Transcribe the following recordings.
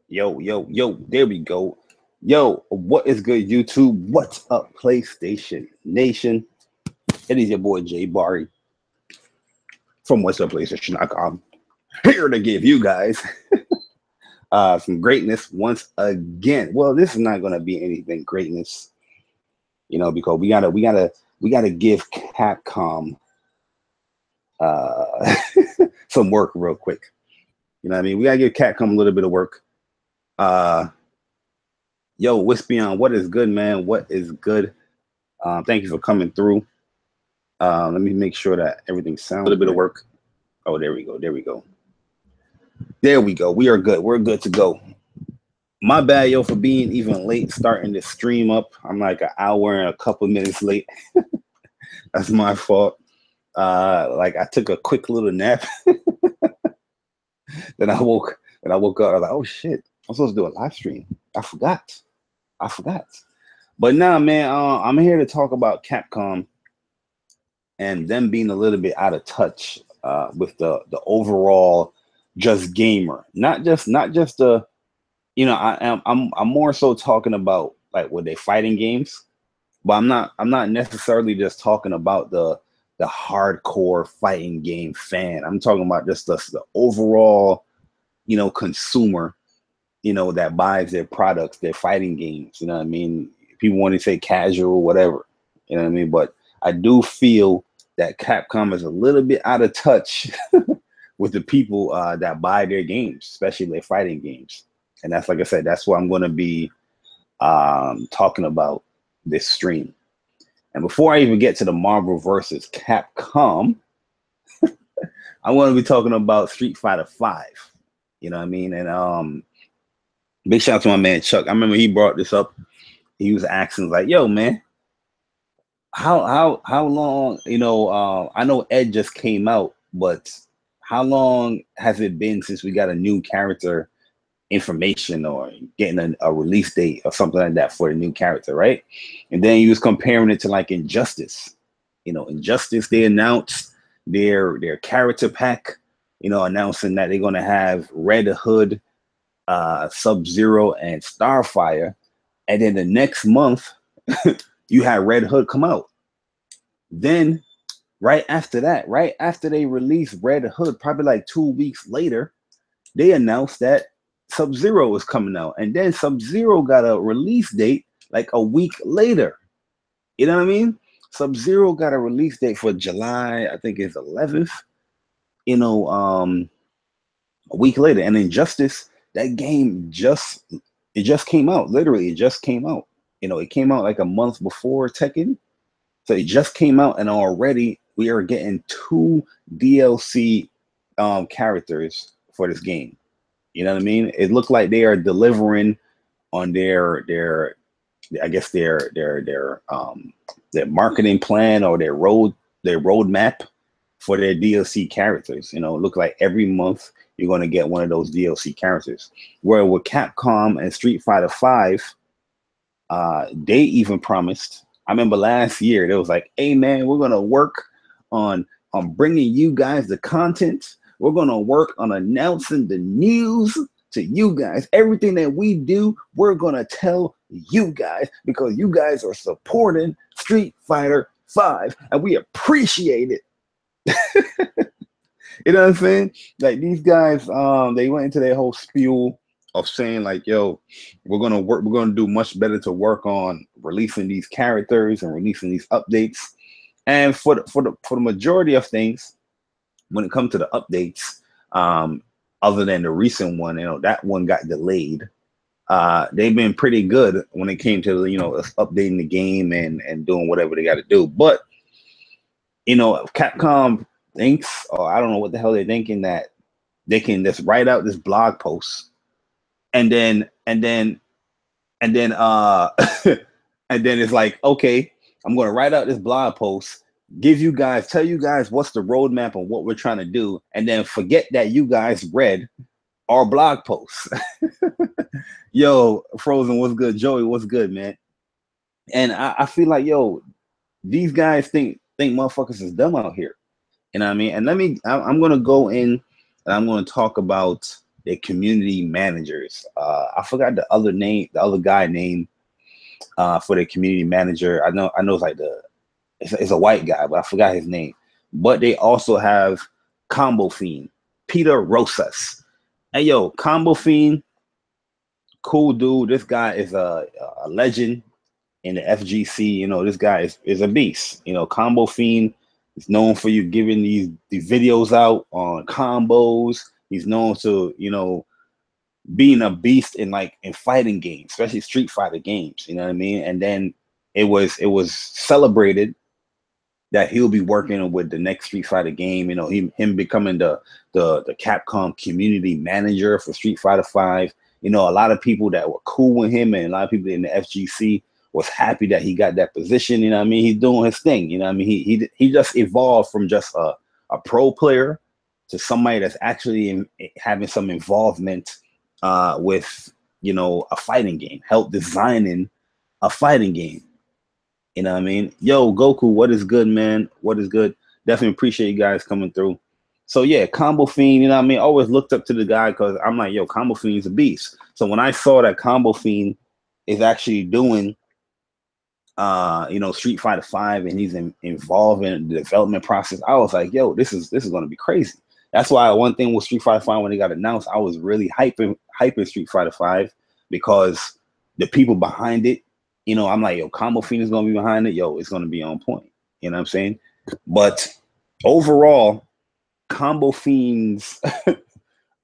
Yo, yo, yo, there we go. Yo, what is good, YouTube? What's up, PlayStation Nation? It is your boy Jay Barry from What's Up PlayStation.com, here to give you guys some greatness once again. Well, this is not gonna be anything greatness, because we gotta give Capcom uh some work real quick. You know what I mean? We gotta give Capcom a little bit of work. Uh Yo, Wispion, what is good, man? What is good? Thank you for coming through. Let me make sure that everything sounds. A little bit of work. Oh, there we go. There we go. There we go. We are good. We're good to go. My bad, yo, for being even late starting this stream up. I'm like an hour and a couple minutes late. That's my fault. Like I took a quick little nap. Then I woke up. I was like, oh shit, I'm supposed to do a live stream. I forgot. But nah, man, I'm here to talk about Capcom and them being a little bit out of touch with the overall just gamer, not just the, I'm more so talking about like what they fighting games, but I'm not necessarily just talking about the hardcore fighting game fan. I'm talking about just the overall, consumer, that buys their products, their fighting games. You know what I mean? People want to say casual, whatever. You know what I mean? But I do feel that Capcom is a little bit out of touch with the people that buy their games, especially their fighting games. And that's, like I said, that's what I'm going to be talking about this stream. And before I even get to the Marvel versus Capcom, I want to be talking about Street Fighter V. You know what I mean? And big shout out to my man Chuck. I remember he brought this up. He was asking like, "Yo, man, how long? I know Ed just came out, but how long has it been since we got a new character information or getting a release date or something like that for the new character, right?" And then he was comparing it to like Injustice. Injustice, they announced their character pack. Announcing that they're gonna have Red Hood, Sub-Zero, and Starfire, and then the next month you had Red Hood come out. Then right after they released Red Hood, probably like 2 weeks later, they announced that Sub-Zero was coming out, and then Sub-Zero got a release date like a week later. You know what I mean? Sub-Zero got a release date for July, I think it's 11th. A week later, and Injustice, that game just came out. Literally, it just came out. It came out like a month before Tekken, so it just came out, and already we are getting 2 DLC characters for this game. You know what I mean? It looked like they are delivering on their I guess their marketing plan or their roadmap for their DLC characters. It looked like every month you're going to get one of those DLC characters. Where with Capcom and Street Fighter V, they even promised. I remember last year, they was like, "Hey man, we're going to work on bringing you guys the content. We're going to work on announcing the news to you guys. Everything that we do, we're going to tell you guys because you guys are supporting Street Fighter V, and we appreciate it." You know what I'm saying? Like these guys, they went into their whole spiel of saying like, "Yo, we're gonna do much better to work on releasing these characters and releasing these updates." And for the majority of things, when it comes to the updates, other than the recent one, that one got delayed. They've been pretty good when it came to updating the game and doing whatever they got to do. But Capcom thinks, or I don't know what the hell they're thinking, that they can just write out this blog post and then and then and then it's like, okay, I'm going to write out this blog post, tell you guys what's the roadmap and what we're trying to do, and then forget that you guys read our blog post. Yo, Frozen, what's good? Joey, what's good, man? And I feel like, yo, these guys think motherfuckers is dumb out here. You know what I mean? And I'm going to go in and I'm going to talk about their community managers. I forgot the other guy name for the community manager. I know it's like it's a white guy, but I forgot his name. But they also have Combo Fiend, Peter Rosas. Hey yo, Combo Fiend, cool dude. This guy is a legend in the FGC. You know, this guy is a beast. You know, Combo Fiend is known for you giving these videos out on combos. He's known to, you know, being a beast in fighting games, especially Street Fighter games. You know what I mean? And then it was celebrated that he'll be working with the next Street Fighter game. You know, him becoming the Capcom community manager for Street Fighter 5. You know, a lot of people that were cool with him and a lot of people in the FGC was happy that he got that position. You know what I mean? He's doing his thing. You know what I mean? He just evolved from just a pro player to somebody that's actually having some involvement with, you know, a fighting game, help designing a fighting game. You know what I mean? Yo, Goku, what is good, man? What is good? Definitely appreciate you guys coming through. So yeah, Combo Fiend, you know what I mean? Always looked up to the guy because I'm like, yo, Combo Fiend's a beast. So when I saw that Combo Fiend is actually doing you know, Street Fighter 5 and he's involved in the development process, I was like, yo, this is gonna be crazy. That's why one thing with Street Fighter 5 when it got announced, I was really hyping Street Fighter 5 because the people behind it, you know, I'm like, yo, Combo Fiend is gonna be behind it. Yo, it's gonna be on point. You know what I'm saying? But overall, Combo Fiend's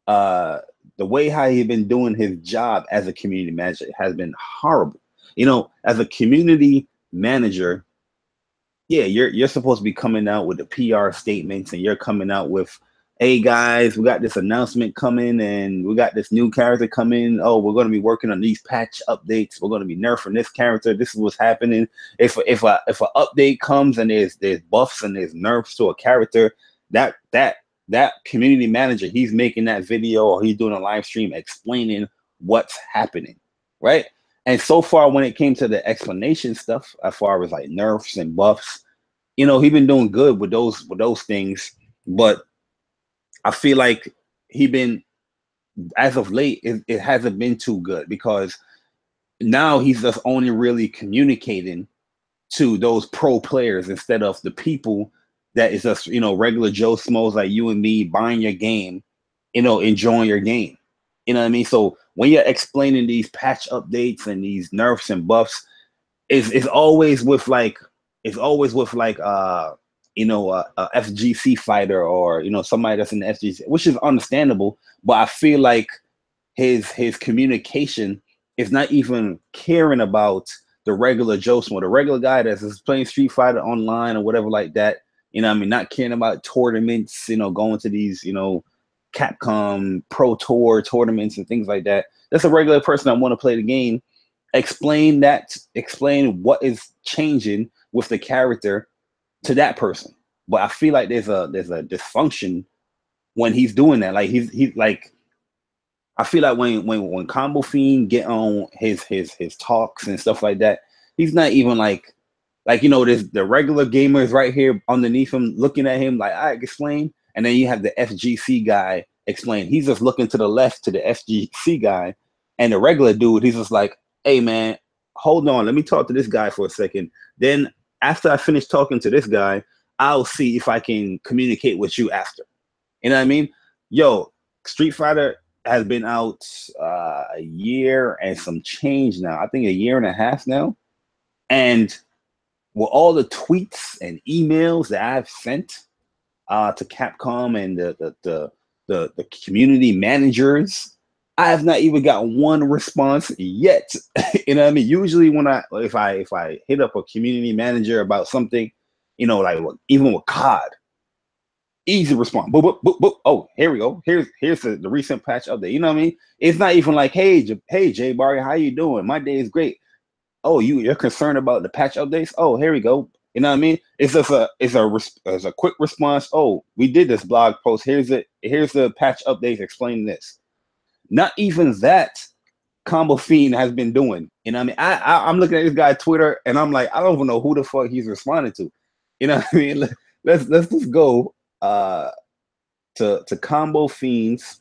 the way how he's been doing his job as a community manager has been horrible. You know, as a community manager, yeah, you're supposed to be coming out with the PR statements and you're coming out with, hey guys, we got this announcement coming and we got this new character coming. Oh, we're going to be working on these patch updates. We're going to be nerfing this character. This is what's happening. If an update comes and there's buffs and there's nerfs to a character, that community manager, he's making that video or he's doing a live stream explaining what's happening, right? And so far, when it came to the explanation stuff, as far as like nerfs and buffs, you know, he's been doing good with those things. But I feel like as of late, it hasn't been too good because now he's just only really communicating to those pro players instead of the people that is just, you know, regular Joe Schmoes like you and me buying your game, you know, enjoying your game. You know what I mean? So when you're explaining these patch updates and these nerfs and buffs, it's always with you know, a FGC fighter or, you know, somebody that's in the FGC, which is understandable. But I feel like his communication is not even caring about the regular Joe Smo, the regular guy that's playing Street Fighter online or whatever like that. You know what I mean? Not caring about tournaments, you know, going to these, you know, Capcom Pro Tour tournaments and things like that. That's a regular person that want to play the game. Explain what is changing with the character to that person. But I feel like there's a dysfunction when he's doing that. Like he's like, I feel like when Combo Fiend get on his talks and stuff like that, he's not even like, you know, there's the regular gamers right here underneath him looking at him like, I explain. And then you have the FGC guy explain. He's just looking to the left to the FGC guy. And the regular dude, he's just like, hey, man, hold on. Let me talk to this guy for a second. Then after I finish talking to this guy, I'll see if I can communicate with you after. You know what I mean? Yo, Street Fighter has been out a year and some change now. I think a year and a half now. And with all the tweets and emails that I've sent to Capcom and the community managers, I have not even got one response yet. You know what I mean? Usually when if I hit up a community manager about something, you know, like even with COD, easy response. Boop, boop, boop, boop. Oh, here we go. Here's the recent patch update. You know what I mean? It's not even like, hey Jay Barry, how you doing? My day is great. Oh, you're concerned about the patch updates? Oh, here we go. You know what I mean? It's just a quick response. Oh, we did this blog post. Here's the patch updates explaining this. Not even that Combo Fiend has been doing. You know what I mean? I'm looking at this guy's Twitter and I'm like, I don't even know who the fuck he's responding to. You know what I mean? Let's just go to Combo Fiend's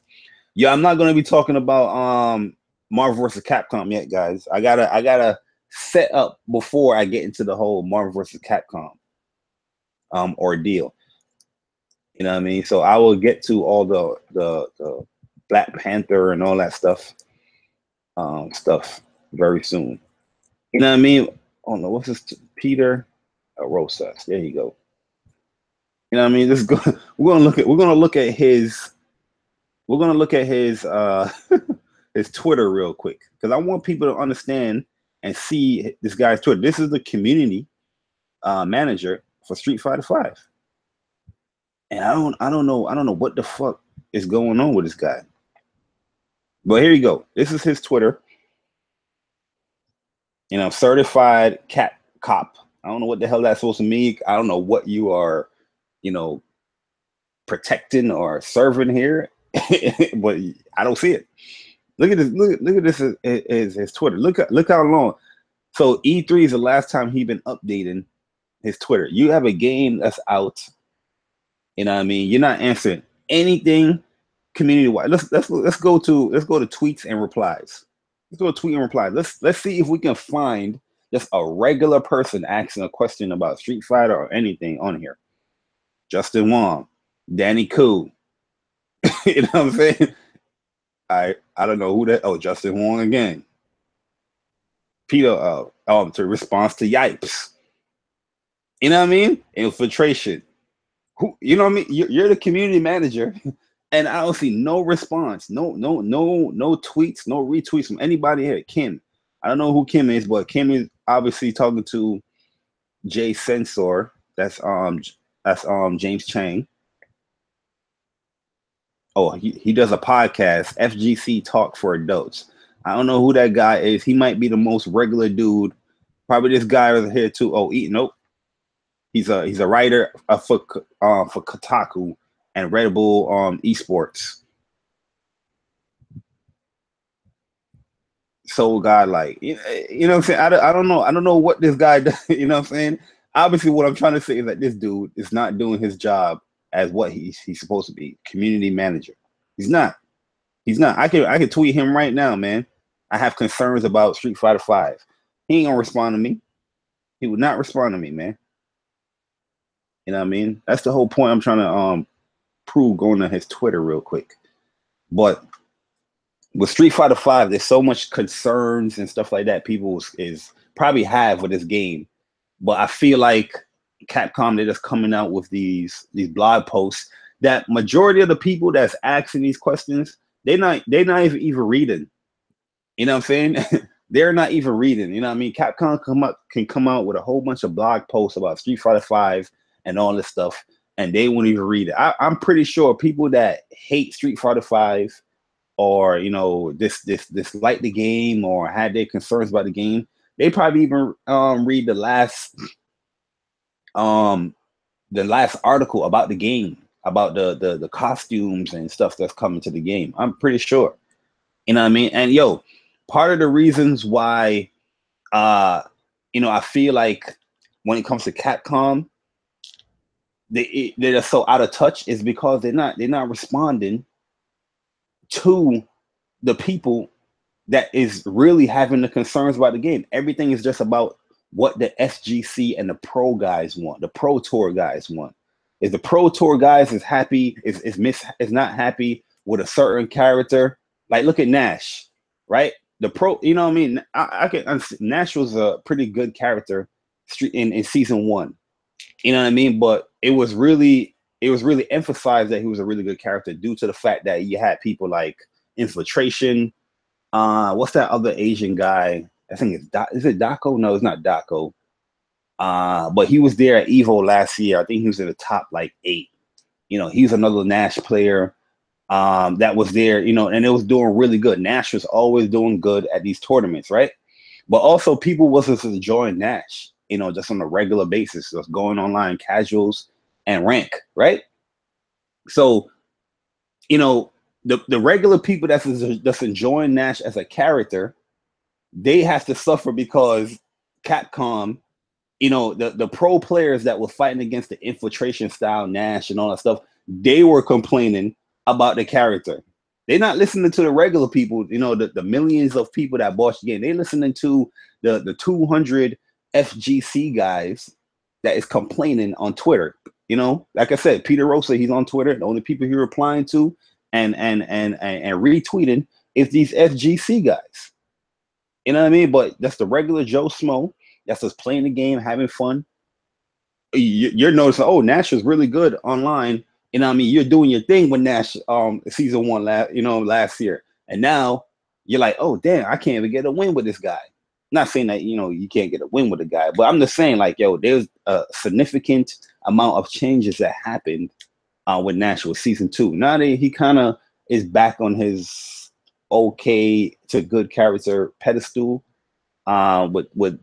Yeah, I'm not gonna be talking about Marvel vs. Capcom yet, guys. I gotta set up before I get into the whole Marvel vs. Capcom ordeal. You know what I mean? So I will get to all the Black Panther and all that stuff very soon. You know what I mean? Oh no, what's this? Peter Rosas. There you go. You know what I mean? This is good. We're gonna look at his his Twitter real quick because I want people to understand and see this guy's Twitter. This is the community manager for Street Fighter Five, and I don't know what the fuck is going on with this guy. But here you go. This is his Twitter. You know, certified cat cop. I don't know what the hell that's supposed to mean. I don't know what you are, you know, protecting or serving here, but I don't see it. Look at this. Look at this. His Twitter. Look how long. So E3 is the last time he been updating his Twitter. You have a game that's out. You know what I mean? You're not answering anything community wise. Let's go to tweets and replies. Let's go to tweet and replies. Let's see if we can find just a regular person asking a question about Street Fighter or anything on here. Justin Wong, Danny Koo. You know what I'm saying? I don't know who that. Oh, Justin Wong again. Peter. To response to Yipes. You know what I mean? Infiltration. Who? You know what I mean? You're the community manager, and I don't see no response, no tweets, no retweets from anybody here. Kim. I don't know who Kim is, but Kim is obviously talking to Jay Sensor. That's James Chang. Oh, he does a podcast, FGC Talk for Adults. I don't know who that guy is. He might be the most regular dude. Probably this guy over here too. Oh, nope. He's a writer for Kotaku and Red Bull Esports. Soul God, like you know what I'm saying. I don't know what this guy does. You know what I'm saying. Obviously, what I'm trying to say is that this dude is not doing his job as what he's supposed to be, community manager. He's not. He's not. I can tweet him right now, man. I have concerns about Street Fighter 5. He ain't gonna respond to me. He would not respond to me, man. You know what I mean? That's the whole point I'm trying to prove going to his Twitter real quick. But with Street Fighter 5, there's so much concerns and stuff like that people is probably have with this game. But I feel like Capcom, they're just coming out with these blog posts that majority of the people that's asking these questions, they're not even reading. You know what I'm saying? They're not even reading. You know what I mean? Capcom can come out with a whole bunch of blog posts about Street Fighter 5 and all this stuff, and they won't even read it. I'm pretty sure people that hate Street Fighter 5 or dislike the game or had their concerns about the game, they probably even read the last article about the game, about the costumes and stuff that's coming to the game. I'm pretty sure. You know what I mean? And part of the reasons why I feel like when it comes to Capcom, they're so out of touch is because they're not responding to the people that is really having the concerns about the game. Everything is just about what the SGC and the pro guys want, the pro tour guys want. If the pro tour guys is happy, is not happy with a certain character, like look at Nash, right? The pro, you know what I mean? I can Nash was a pretty good character in season 1. You know what I mean? But it was really emphasized that he was a really good character due to the fact that you had people like Infiltration. What's that other Asian guy? I think is it Daco? No, it's not Daco. But he was there at Evo last year. I think he was in the top like 8. He's another Nash player that was there, and it was doing really good. Nash was always doing good at these tournaments, right? But also people wasn't enjoying Nash, just on a regular basis, just going online, casuals and rank, right? So, the regular people that's enjoying Nash as a character, they have to suffer because Capcom, the pro players that were fighting against the Infiltration style Nash and all that stuff, they were complaining about the character. They're not listening to the regular people, you know, the millions of people that bought the game. They're listening to the 200 FGC guys that is complaining on Twitter. You know, like I said, Peter Rosa, he's on Twitter. The only people he's replying to and retweeting is these FGC guys. You know what I mean? But that's the regular Joe Smo that's just playing the game, having fun. You're noticing, oh, Nash is really good online. You know what I mean? You're doing your thing with Nash season 1 last year. And now you're like, oh damn, I can't even get a win with this guy. Not saying that, you know, you can't get a win with a guy, but I'm just saying, like, yo, there's a significant amount of changes that happened with Nash with season 2. Now that he kind of is back on his okay to good character pedestal with 2.5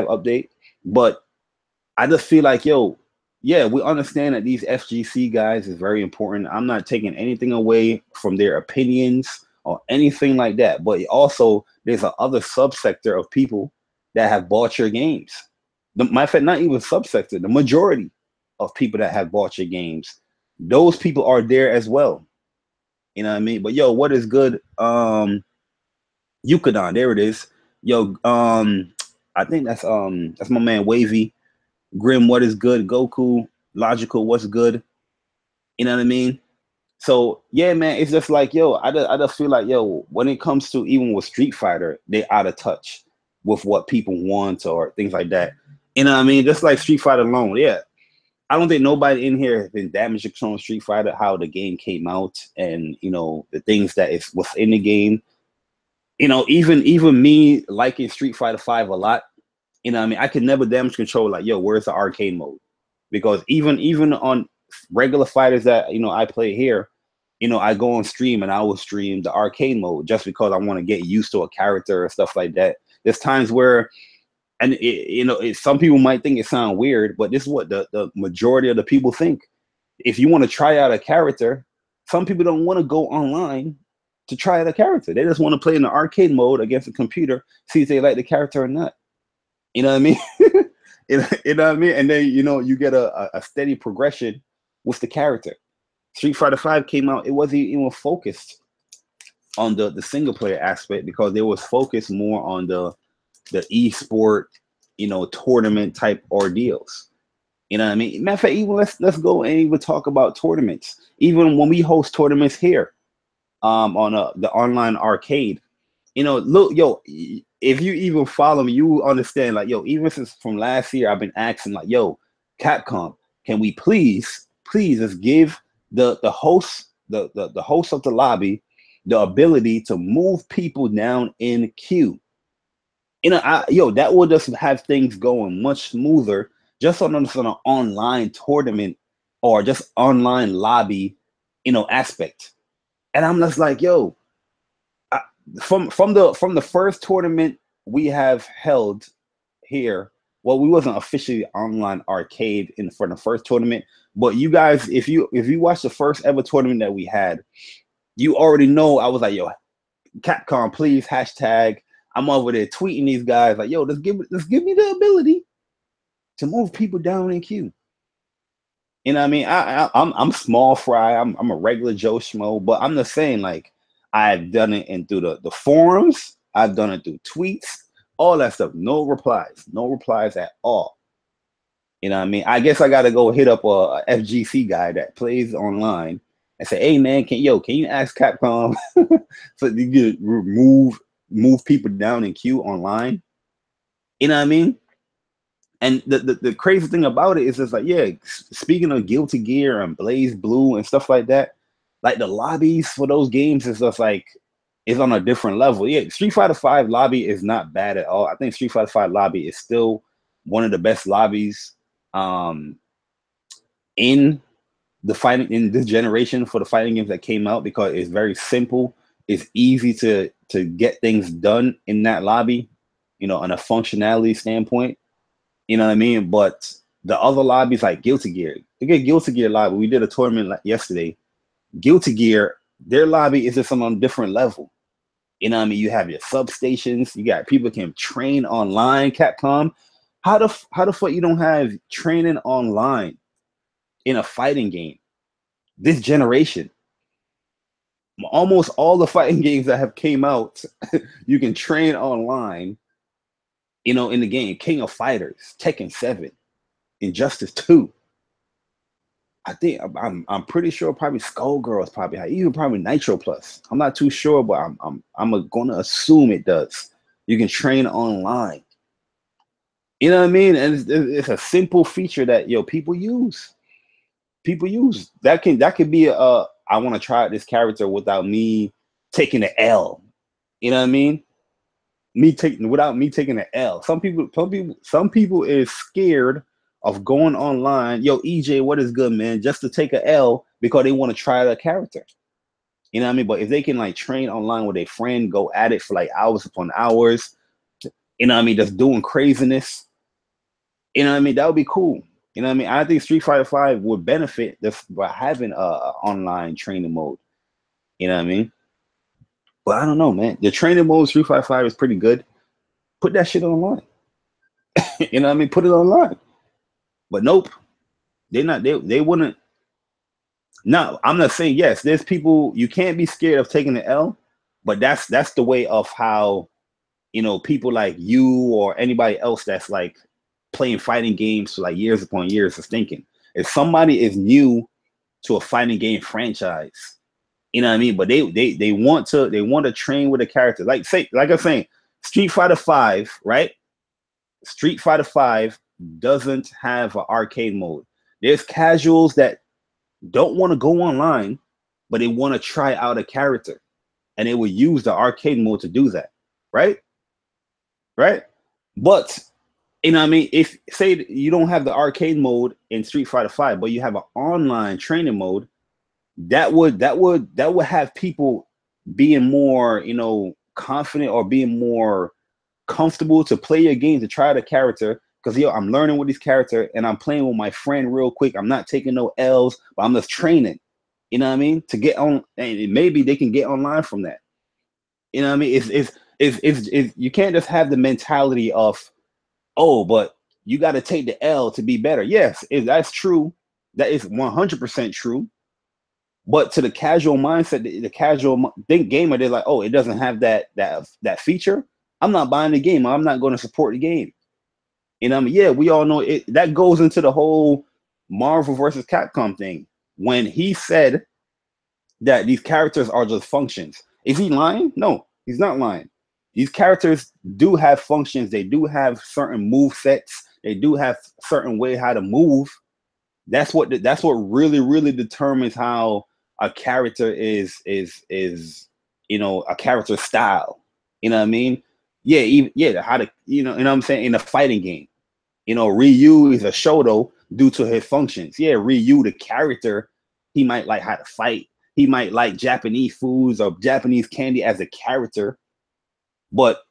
update. But I just feel like, yo, yeah, we understand that these FGC guys is very important. I'm not taking anything away from their opinions or anything like that. But also, there's a other subsector of people that have bought your games. Matter of fact, not even subsector, the majority of people that have bought your games, those people are there as well. You know what I mean? But yo, what is good? Yukadon, there it is. Yo, I think that's my man Wavy. Grim, what is good? Goku, Logical, what's good? You know what I mean? So yeah, man, it's just like, yo, I just feel like, yo, when it comes to even with Street Fighter, they out of touch with what people want or things like that. You know what I mean? Just like Street Fighter alone, yeah. I don't think nobody in here has been damaged on Street Fighter, how the game came out, and you know the things that is within the game. You know, even me liking Street Fighter 5 a lot. You know what I mean? I could never damage control, like, yo, where's the arcade mode? Because even on regular fighters that, you know, I play here, you know, I go on stream and I will stream the arcade mode just because I want to get used to a character or stuff like that. There's times where, and you know, some people might think it sounds weird, but this is what the majority of the people think. If you want to try out a character, some people don't want to go online to try out a character. They just want to play in the arcade mode against a computer, see if they like the character or not. You know what I mean? You know what I mean? And then, you know, you get a steady progression with the character. Street Fighter 5 came out, it wasn't even focused on the single player aspect because it was focused more on the esport, you know, tournament type ordeals. You know what I mean? Matter of fact, even let's go and even talk about tournaments. Even when we host tournaments here, on the online arcade, you know, look, yo, if you even follow me, you understand, like, yo, even since from last year, I've been asking, like, yo, Capcom, can we please just give the host, the host of the lobby, the ability to move people down in queue? You know, that will just have things going much smoother, just on an online tournament or just online lobby, you know, aspect. And I'm just like, yo, from the first tournament we have held here, well, we wasn't officially online arcade for the first tournament, but you guys, if you watch the first ever tournament that we had, you already know I was like, yo, Capcom, please hashtag. I'm over there tweeting these guys like, yo, let's give me the ability to move people down in queue. You know what I mean? I'm small fry. I'm a regular Joe Schmo, but I'm just saying, like, I've done it through the forums. I've done it through tweets, all that stuff. No replies at all. You know what I mean? I guess I got to go hit up a FGC guy that plays online and say, hey man, can you ask Capcom so you can move people down in queue online? You know what I mean? And the crazy thing about it is just like, yeah, speaking of Guilty Gear and Blaze Blue and stuff like that, like the lobbies for those games is just like, it's on a different level. Yeah, Street Fighter 5 lobby is not bad at all. I think Street Fighter 5 lobby is still one of the best lobbies in this generation for the fighting games that came out, because it's very simple. It's easy to get things done in that lobby, you know, on a functionality standpoint. You know what I mean? But the other lobbies like Guilty Gear, Guilty Gear lobby, we did a tournament yesterday. Guilty Gear, their lobby is just on a different level. You know what I mean? You have your substations, you got people can train online. Capcom, how the fuck you don't have training online in a fighting game this generation? almost all the fighting games that have came out, you can train online, in the game. King of Fighters, Tekken 7, Injustice 2. I think I'm pretty sure probably Skullgirls probably even probably Nitro Plus. I'm not too sure, but I'm gonna assume it does. You can train online. You know what I mean? And it's a simple feature that people use. People use that could be I want to try out this character without me taking the L. You know what I mean? Without me taking the L. Some people is scared of going online. Yo, EJ, what is good, man? Just to take a L because they want to try the character. You know what I mean? But if they can like train online with a friend, go at it for like hours upon hours, you know what I mean, just doing craziness. You know what I mean? That would be cool. You know what I mean? I think Street Fighter 5 would benefit by having a online training mode. You know what I mean? But I don't know, man. The training mode Street Fighter 5 is pretty good. Put that shit online. You know what I mean? Put it online. But nope. They wouldn't. No, I'm not saying yes. There's people you can't be scared of taking the L, but that's the way of how people like you or anybody else that's like playing fighting games for like years upon years is thinking. If somebody is new to a fighting game franchise, you know what I mean? But they want to train with a character. Like I'm saying, Street Fighter 5, right? Street Fighter 5 doesn't have an arcade mode. There's casuals that don't want to go online, but they want to try out a character. And they will use the arcade mode to do that. Right? Right? But you know what I mean? If say you don't have the arcade mode in Street Fighter 5, but you have an online training mode, that would have people being more, confident or being more comfortable to play your game, to try the character. Because I'm learning with this character and I'm playing with my friend real quick. I'm not taking no L's, but I'm just training. You know what I mean? To get on, and maybe they can get online from that. You know what I mean? It's you can't just have the mentality of, oh, but you got to take the L to be better. Yes, that's true. That is 100% true. But to the casual mindset, the casual gamer, they're like, oh, it doesn't have that feature. I'm not buying the game. I'm not going to support the game. You know what I mean? Yeah, we all know it. That goes into the whole Marvel versus Capcom thing. When he said that these characters are just functions. Is he lying? No, he's not lying. These characters do have functions. They do have certain move sets. They do have certain way how to move. That's what really determines how a character is a character style. You know what I mean? Yeah, how to what I'm saying, in a fighting game. Ryu is a Shoto due to his functions. Yeah, Ryu the character, he might like how to fight. He might like Japanese foods or Japanese candy as a character, but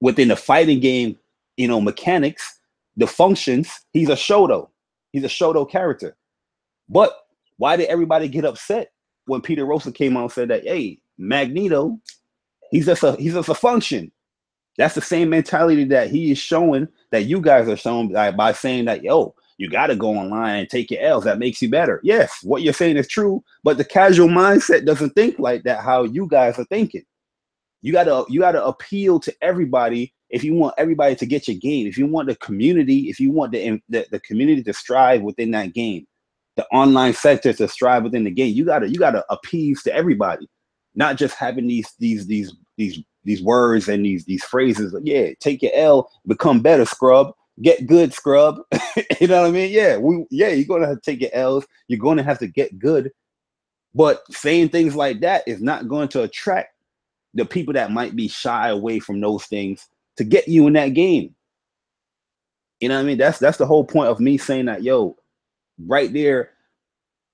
within the fighting game, mechanics, the functions, he's a Shoto. He's a Shoto character. But why did everybody get upset when Peter Rosa came out and said that, hey, Magneto, he's just a function? That's the same mentality that he is showing, that you guys are showing by saying that, yo, you got to go online and take your L's. That makes you better. Yes, what you're saying is true, but the casual mindset doesn't think like that, how you guys are thinking. You gotta appeal to everybody if you want everybody to get your game. If you want the community, if you want the community to strive within that game, the online sector to strive within the game, you gotta appease to everybody, not just having these words and these phrases. Like, yeah, take your L, become better, scrub, get good, scrub. You know what I mean? Yeah, you're gonna have to take your L's. You're gonna have to get good. But saying things like that is not going to attract the people that might be shy away from those things to get you in that game. You know what I mean? That's the whole point of me saying that, yo, right there,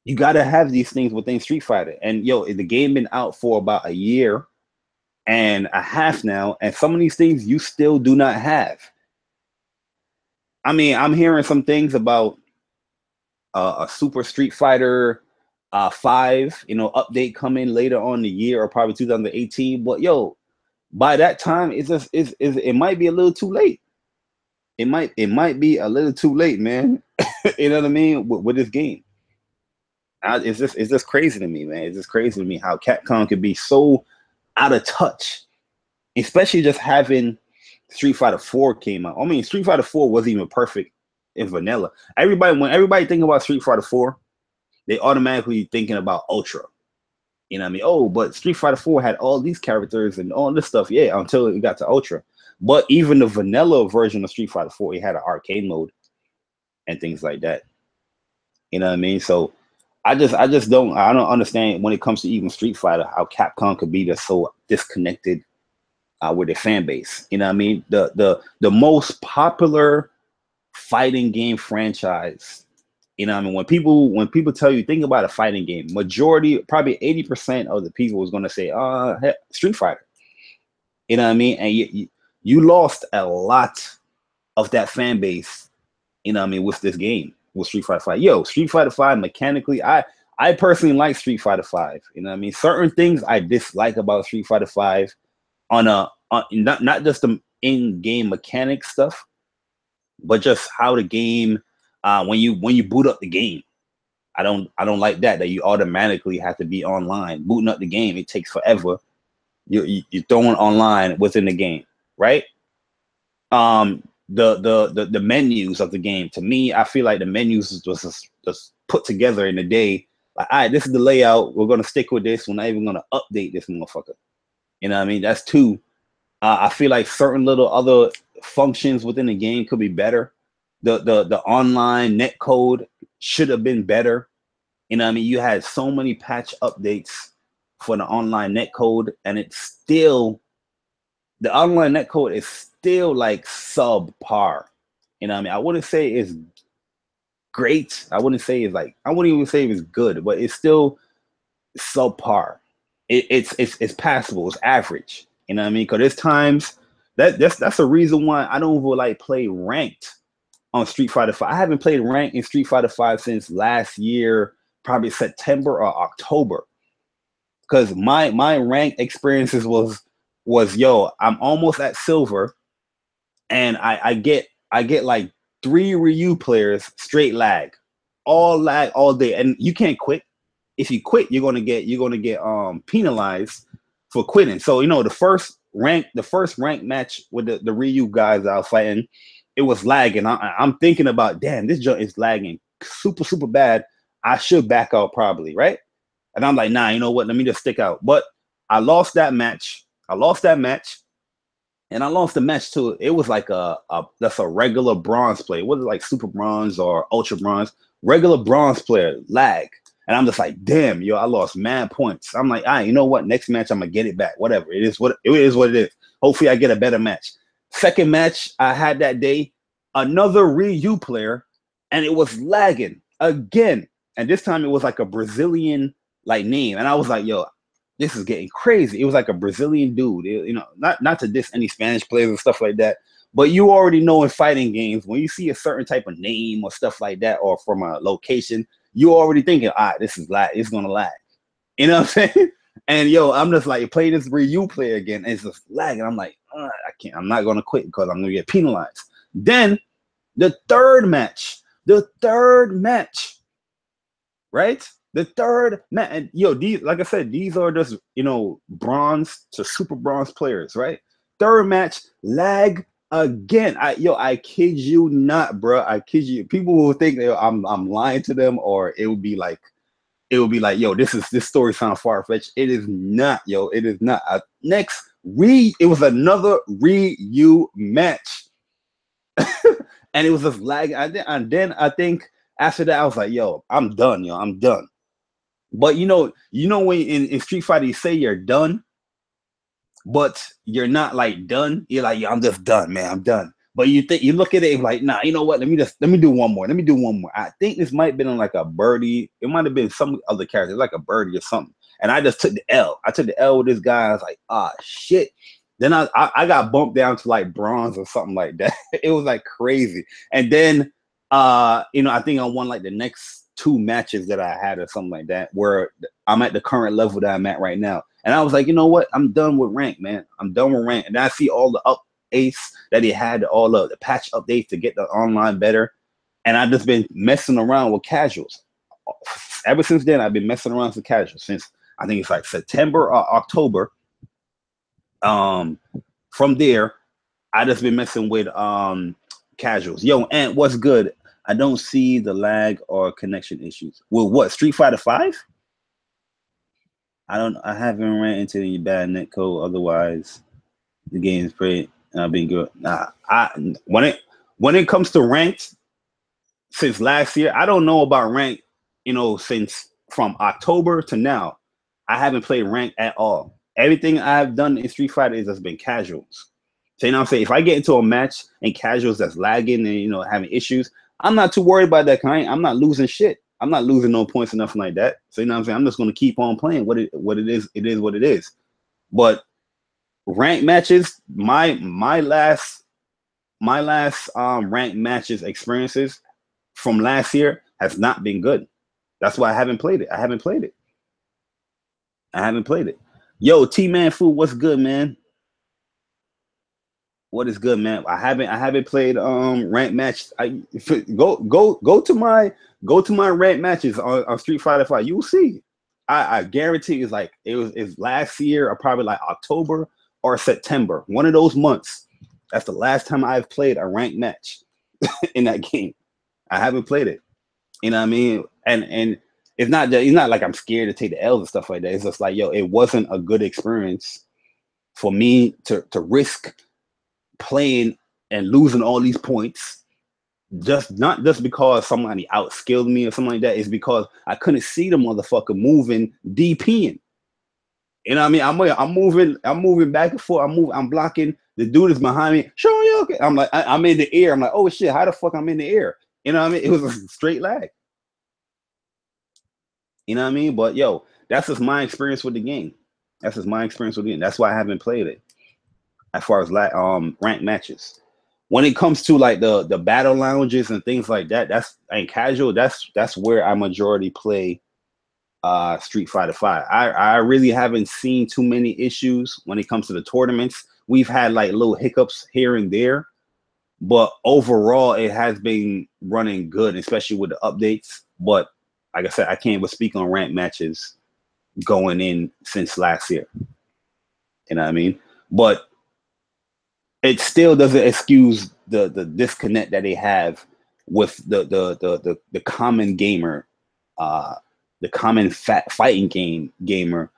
you gotta have these things within Street Fighter. And yo, the game been out for about a year and a half now, and some of these things you still do not have. I mean, I'm hearing some things about a Super Street Fighter 5, update coming later on the year, or probably 2018. But yo, by that time, it might be a little too late. It might be a little too late, man. You know what I mean, with this game. It's just crazy to me, man. It's just crazy to me how Capcom could be so out of touch, especially just having Street Fighter 4 came out. I mean, Street Fighter 4 wasn't even perfect in vanilla. When everybody think about Street Fighter 4, they automatically thinking about Ultra. You know what I mean? Oh, but Street Fighter 4 had all these characters and all this stuff, yeah, until it got to Ultra. But even the vanilla version of Street Fighter 4, it had an arcade mode and things like that. You know what I mean? So I don't understand when it comes to even Street Fighter how Capcom could be just so disconnected with their fan base. You know what I mean? The most popular fighting game franchise. You know what I mean? When people tell you think about a fighting game, majority, probably 80% of the people is gonna say, Street Fighter. You know what I mean? And you lost a lot of that fan base, you know what I mean, with this game, with Street Fighter 5. Yo, Street Fighter 5 mechanically, I personally like Street Fighter 5. You know what I mean? Certain things I dislike about Street Fighter 5 on not just the in-game mechanic stuff, but just how the game when you boot up the game. I don't like that you automatically have to be online. Booting up the game, it takes forever. You're throwing online within the game, right? The menus of the game, to me, I feel like the menus was just put together in a day. Like, all right, this is the layout. We're gonna stick with this. We're not even gonna update this motherfucker. You know what I mean? That's two. I feel like certain little other functions within the game could be better. The online net code should have been better. You know what I mean? You had so many patch updates for the online net code, and it's still, the online net code is still like subpar. You know what I mean? I wouldn't say it's great. I wouldn't even say it's good, but it's still subpar. It's passable. It's average. You know what I mean? Because there's times that's the reason why I don't even like play ranked on Street Fighter 5. I haven't played ranked in Street Fighter 5 since last year, probably September or October. Because my ranked experiences was yo, I'm almost at silver, and I get like 3 Ryu players straight lag all day, and you can't quit. If you quit, you're gonna get penalized for quitting. So you know the first rank match with the Ryu guys I was fighting, it was lagging. I'm thinking about, damn, this joint is lagging super bad. I should back out probably, right? And I'm like, nah, you know what? Let me just stick out. But I lost that match. And I lost the match to, it was like that's a regular bronze player. Was it like super bronze or ultra bronze? Regular bronze player, lag. And I'm just like, damn, yo, I lost mad points. I'm like, all right, you know what? Next match, I'm gonna get it back. Whatever. It is what it is. Hopefully I get a better match. Second match I had that day, another Ryu player, and it was lagging again. And this time it was like a Brazilian like name. And I was like, yo, this is getting crazy. It was like a Brazilian dude. You know, not to diss any Spanish players and stuff like that, but you already know in fighting games, when you see a certain type of name or stuff like that, or from a location, you already thinking, all right, this is lag. It's gonna lag. You know what I'm saying? And yo, I'm just like, play this Ryu player again, and it's just lagging. I'm like, I can't. I'm not gonna quit because I'm gonna get penalized. Then the third match, right? The third match, and yo, these, like I said, these are just, you know, bronze to super bronze players, right? Third match, lag again. I kid you not, bro. I kid you. People will think that I'm lying to them, or it would be like, yo, this story sounds far-fetched. It is not, yo. It is not. It was another Ryu match. And it was just lagging. And then I think after that, I was like, yo, I'm done, yo. I'm done. But you know when in Street Fighter you say you're done, but you're not like done. You're like, yeah, I'm just done, man. I'm done. But you look at it like, nah, you know what? Let me do one more. I think this might have been on like a birdie. It might have been some other character, like a birdie or something. And I just took the L. I took the L with this guy. I was like, shit. Then I got bumped down to like bronze or something like that. It was like crazy. And then I think I won like the next 2 matches that I had or something like that, where I'm at the current level that I'm at right now. And I was like, you know what? I'm done with rank, man. I'm done with rank. And I see all the updates that he had, all of the patch updates to get the online better. And I've just been messing around with casuals. ever since then, I've been messing around with casual since I think it's like September or October. From there, I just been messing with casuals. Yo, and what's good? I don't see the lag or connection issues. Well, what Street Fighter 5? I haven't ran into any bad netcode. Otherwise, the game is pretty been good. When it comes to ranked, since last year, I don't know about ranked. Since from October to now, I haven't played ranked at all. Everything I've done in Street Fighter is just been casuals. So you know what I'm saying? If I get into a match and casuals that's lagging and having issues, I'm not too worried about that kind. I'm not losing shit. I'm not losing no points or nothing like that. So you know what I'm saying? I'm just gonna keep on playing what it is. It is what it is. But ranked matches, my last ranked matches experiences from last year has not been good. That's why I haven't played it. I haven't played it. Yo, T-Man Food, what's good, man? What is good, man? I haven't played ranked match. Go to my ranked matches on Street Fighter 5. You will see. I guarantee it's last year or probably like October or September. One of those months. That's the last time I've played a ranked match in that game. I haven't played it. You know what I mean? And it's not like I'm scared to take the L's and stuff like that. It's just like, yo, it wasn't a good experience for me to risk playing and losing all these points, not just because somebody outskilled me or something like that. It's because I couldn't see the motherfucker moving DPing. You know what I mean? I'm moving back and forth. I'm blocking. The dude is behind me. Show you okay. I'm like, I'm in the air. I'm like, oh shit, how the fuck I'm in the air? You know what I mean? It was a straight lag. You know what I mean? But yo, that's just my experience with the game. That's why I haven't played it as far as ranked matches. When it comes to like the battle lounges and things like that, that's casual. That's where I majority play Street Fighter 5. I really haven't seen too many issues when it comes to the tournaments. We've had like little hiccups here and there, but overall it has been running good, especially with the updates. But like I said, I can't even speak on ranked matches going in since last year. You know what I mean? But it still doesn't excuse the disconnect that they have with the common gamer, the common fighting gamer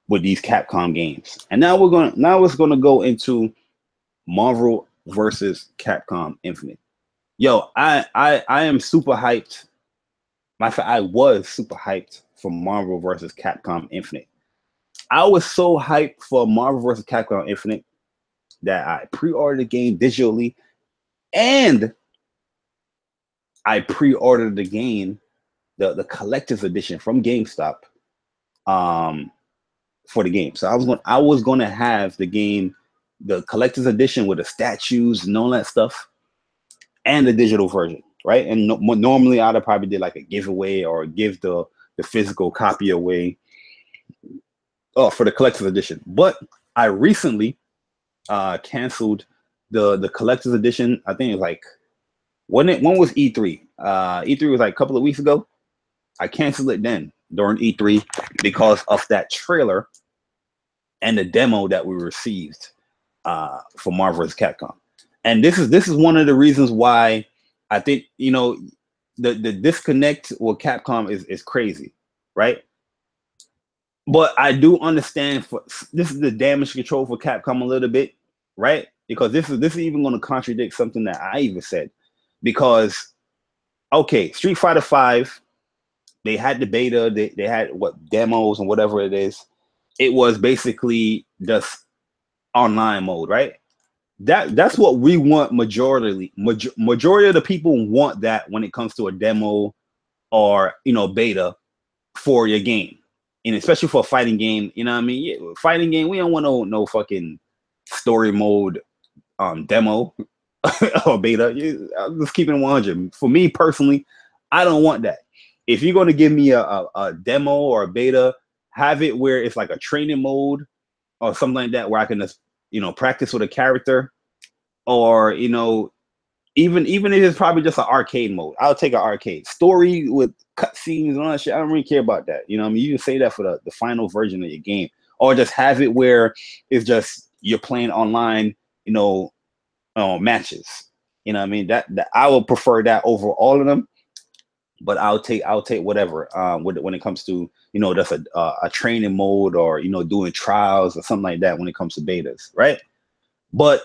with these Capcom games. And now it's gonna go into Marvel versus Capcom Infinite. Yo, I am super hyped. I was super hyped for Marvel versus Capcom Infinite. I was so hyped for Marvel versus Capcom Infinite that I pre-ordered the game digitally, and I pre-ordered the game, the collector's edition from GameStop, for the game. So I was going to have the game, the collector's edition with the statues and all that stuff, and the digital version, right? And normally I'd have probably did like a giveaway or give the physical copy away for the collector's edition. But I recently canceled the collector's edition. I think it was like when was E3? E3 was like a couple of weeks ago. I canceled it then during E3 because of that trailer and the demo that we received for Marvel vs. Capcom. And this is one of the reasons why I think the disconnect with Capcom is crazy, right? But I do understand this is the damage control for Capcom a little bit, right? Because this is even going to contradict something that I even said. Because okay, Street Fighter 5, they had the beta, they had demos and whatever it is. It was basically just online mode, right? That's what we want majority of the people want that when it comes to a demo or beta for your game. And especially for a fighting game, you know what I mean? Yeah, fighting game, we don't want no fucking story mode demo or beta. I'm just keeping it 100. For me personally, I don't want that. If you're going to give me a demo or a beta, have it where it's like a training mode or something like that, where I can just practice with a character, or even if it's probably just an arcade mode, I'll take an arcade story with cutscenes and all that shit. I don't really care about that. You know what I mean? You can say that for the final version of your game, or just have it where it's just you're playing online, you know, matches. You know what I mean? That I would prefer that over all of them. But I'll take whatever when it comes to, you know, that's a training mode, or, you know, doing trials or something like that when it comes to betas, right? But,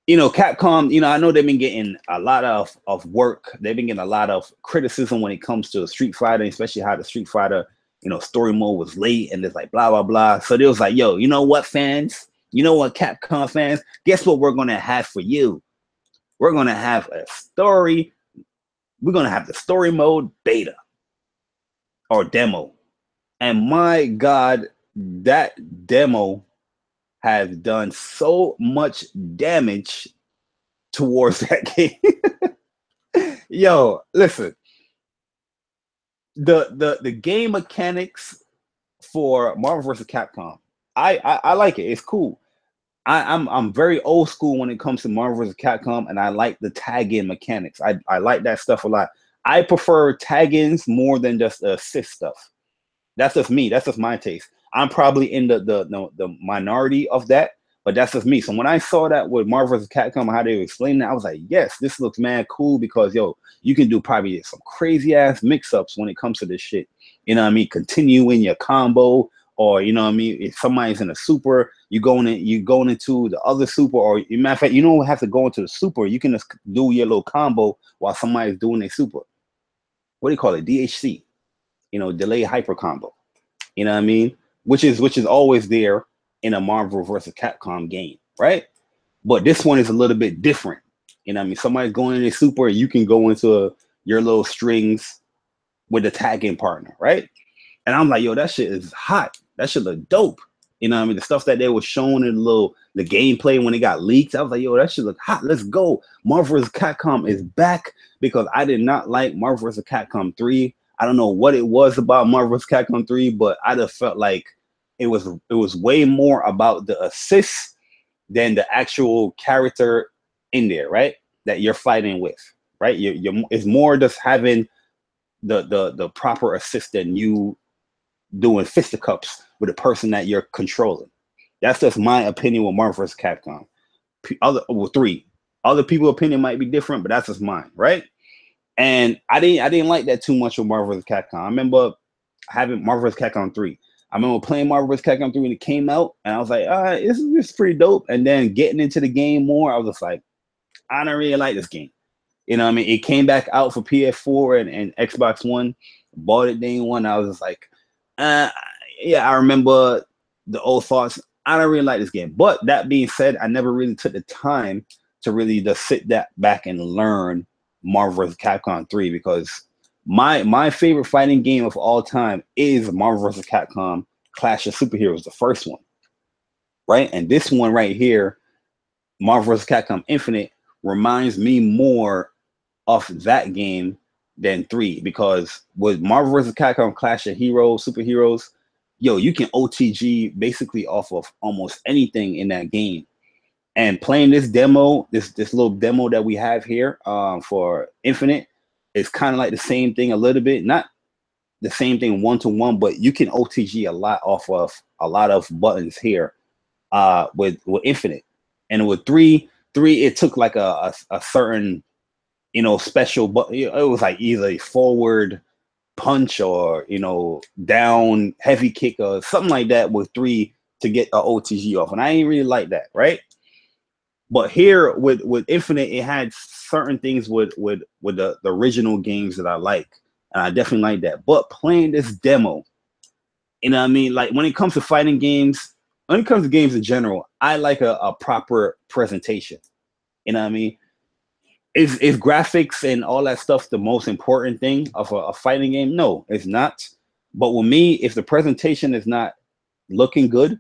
you know, Capcom, you know, I know they've been getting a lot of work. They've been getting a lot of criticism when it comes to Street Fighter, especially how the Street Fighter, you know, story mode was late and it's like blah, blah, blah. So they was like, yo, you know what, fans? You know what, Capcom fans? Guess what we're going to have for you? We're going to have a story. We're going to have the story mode beta or demo. And my God, that demo has done so much damage towards that game. Yo, listen, the game mechanics for Marvel vs. Capcom, I like it. It's cool. I'm very old school when it comes to Marvel vs. Capcom, and I like the tag-in mechanics. I like that stuff a lot. I prefer tag-ins more than just the assist stuff. That's just me. That's just my taste. I'm probably in the minority of that, but that's just me. So when I saw that with Marvel vs. Capcom, how they were explaining it, I was like, yes, this looks mad cool, because yo, you can do probably some crazy ass mix-ups when it comes to this shit. You know what I mean? Continuing your combo, or, you know what I mean, if somebody's in a super, you going into the other super, or matter of fact, you don't have to go into the super. You can just do your little combo while somebody's doing a super. What do you call it? DHC. You know, delay hyper combo. You know what I mean? Which is always there in a Marvel versus Capcom game, right? But this one is a little bit different. You know what I mean? Somebody's going in a super, you can go into your little strings with the tagging partner, right? And I'm like, yo, that shit is hot. That shit look dope. You know what I mean? The stuff that they were showing in the gameplay when it got leaked, I was like, yo, that shit look hot. Let's go. Marvel vs. Capcom is back, because I did not like Marvel vs. Capcom 3. I don't know what it was about Marvel vs. Capcom 3, but I just felt like it was way more about the assists than the actual character in there, right? That you're fighting with, right? It's more just having the proper assist than you doing fisticuffs with the person that you're controlling. That's just my opinion with Marvel vs. Capcom. Other people's opinion might be different, but that's just mine, right? And I didn't like that too much with Marvel vs. Capcom. I remember having Marvel vs. Capcom 3. I remember playing Marvel vs. Capcom 3 when it came out, and I was like, this is pretty dope. And then getting into the game more, I was just like, I don't really like this game. You know what I mean? It came back out for PS4 and Xbox One. Bought it day one. I was just like, yeah, I remember the old thoughts. I don't really like this game. But that being said, I never really took the time to really just sit that back and learn Marvel vs. Capcom 3, because my favorite fighting game of all time is Marvel vs. Capcom Clash of Superheroes, the first one, right? And this one right here, Marvel vs. Capcom Infinite, reminds me more of that game than 3, because with Marvel vs. Capcom Clash of Superheroes, yo, you can OTG basically off of almost anything in that game. And playing this demo, this little demo that we have here for Infinite, is kind of like the same thing a little bit. Not the same thing one-to-one, but you can OTG a lot off of a lot of buttons here with Infinite. And with 3, it took like a certain, you know, special, but it was like either a forward punch or, you know, down heavy kick or something like that with 3 to get a OTG off. And I ain't really like that, right? But here with Infinite, it had certain things with the original games that I like, and I definitely like that. But playing this demo, you know what I mean? Like when it comes to fighting games, when it comes to games in general, I like a proper presentation. You know what I mean? Is graphics and all that stuff the most important thing of a fighting game? No, it's not. But with me, if the presentation is not looking good,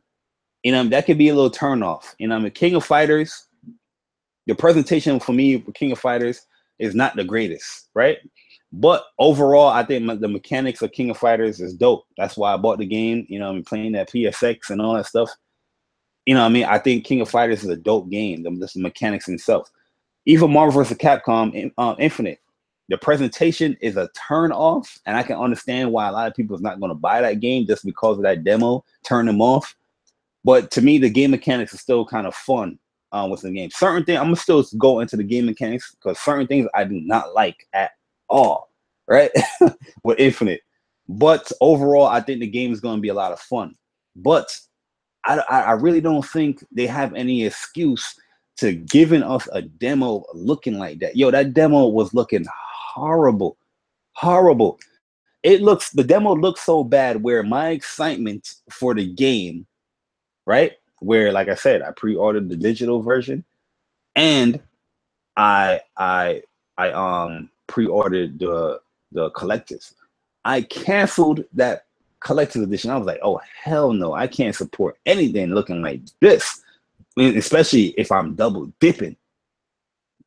you know, that could be a little turn off. You know, I mean, King of Fighters, the presentation for me for King of Fighters is not the greatest, right? But overall, I think the mechanics of King of Fighters is dope. That's why I bought the game. You know, I'm playing that PSX and all that stuff. You know what I mean? I think King of Fighters is a dope game. The mechanics itself. even Marvel vs. Capcom Infinite, the presentation is a turn off, and I can understand why a lot of people is not going to buy that game just because of that demo, turn them off. But to me, the game mechanics is still kind of fun with the game. Certain things, I'm going to still go into the game mechanics because certain things I do not like at all, right? With Infinite. But overall, I think the game is going to be a lot of fun. But I really don't think they have any excuse to giving us a demo looking like that. Yo, that demo was looking horrible. Horrible. The demo looks so bad where my excitement for the game, right? Where, like I said, I pre-ordered the digital version and I pre-ordered the collectors. I canceled that collector's edition. I was like, oh hell no, I can't support anything looking like this. I mean, especially if I'm double dipping.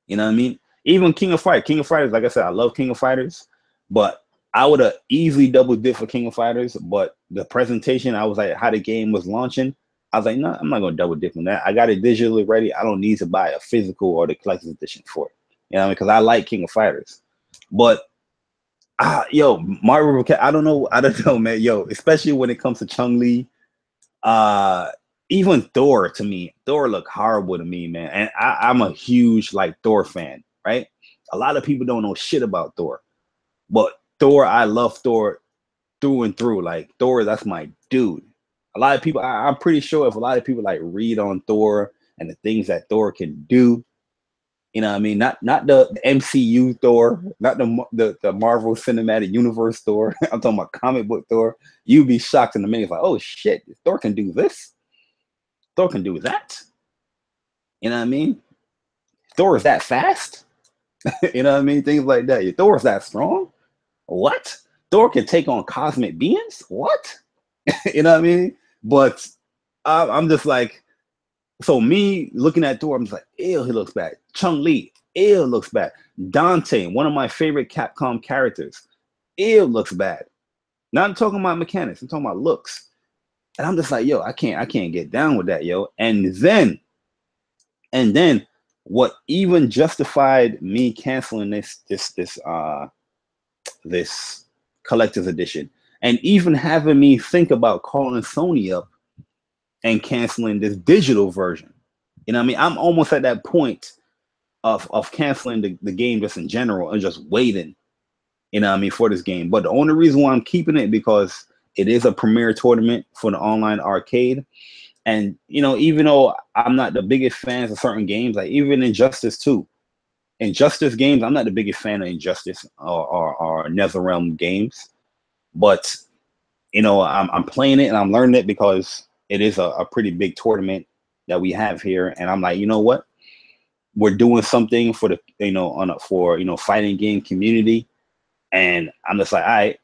You know what I mean? Even King of Fighters, like I said, I love King of Fighters, but I would have easily double dipped for King of Fighters. But the presentation, I was like, how the game was launching, I was like, no, I'm not gonna double dip on that. I got it digitally ready. I don't need to buy a physical or the collector's edition for it. You know what I mean? Because I like King of Fighters. But yo, Mario, I don't know, man. Yo, especially when it comes to Chun-Li, even Thor, to me, Thor look horrible to me, man. And I'm a huge like Thor fan, right? A lot of people don't know shit about Thor, but Thor, I love Thor through and through. Like Thor, that's my dude. A lot of people, I'm pretty sure if a lot of people like read on Thor and the things that Thor can do, you know what I mean? Not the MCU Thor, not the Marvel Cinematic Universe Thor. I'm talking about comic book Thor. You'd be shocked in a minute. Like, oh shit, Thor can do this. Thor can do that. You know what I mean? Thor is that fast. You know what I mean? Things like that. Thor is that strong. What? Thor can take on cosmic beings? What? You know what I mean? But I'm just like, so me looking at Thor, I'm just like, ew, he looks bad. Chun-Li, ew, looks bad. Dante, one of my favorite Capcom characters, ew, looks bad. Not talking about mechanics, I'm talking about looks. And I'm just like, yo, I can't get down with that, yo. And then what even justified me canceling this collector's edition and even having me think about calling Sony up and canceling this digital version. You know what I mean? I'm almost at that point of canceling the game just in general and just waiting, you know what I mean, for this game. But the only reason why I'm keeping it because it is a premier tournament for the online arcade. And, you know, even though I'm not the biggest fans of certain games, like even Injustice 2, Injustice games, I'm not the biggest fan of Injustice or NetherRealm games. But, you know, I'm playing it and I'm learning it because it is a pretty big tournament that we have here. And I'm like, you know what? We're doing something for the, you know, fighting game community. And I'm just like, all right,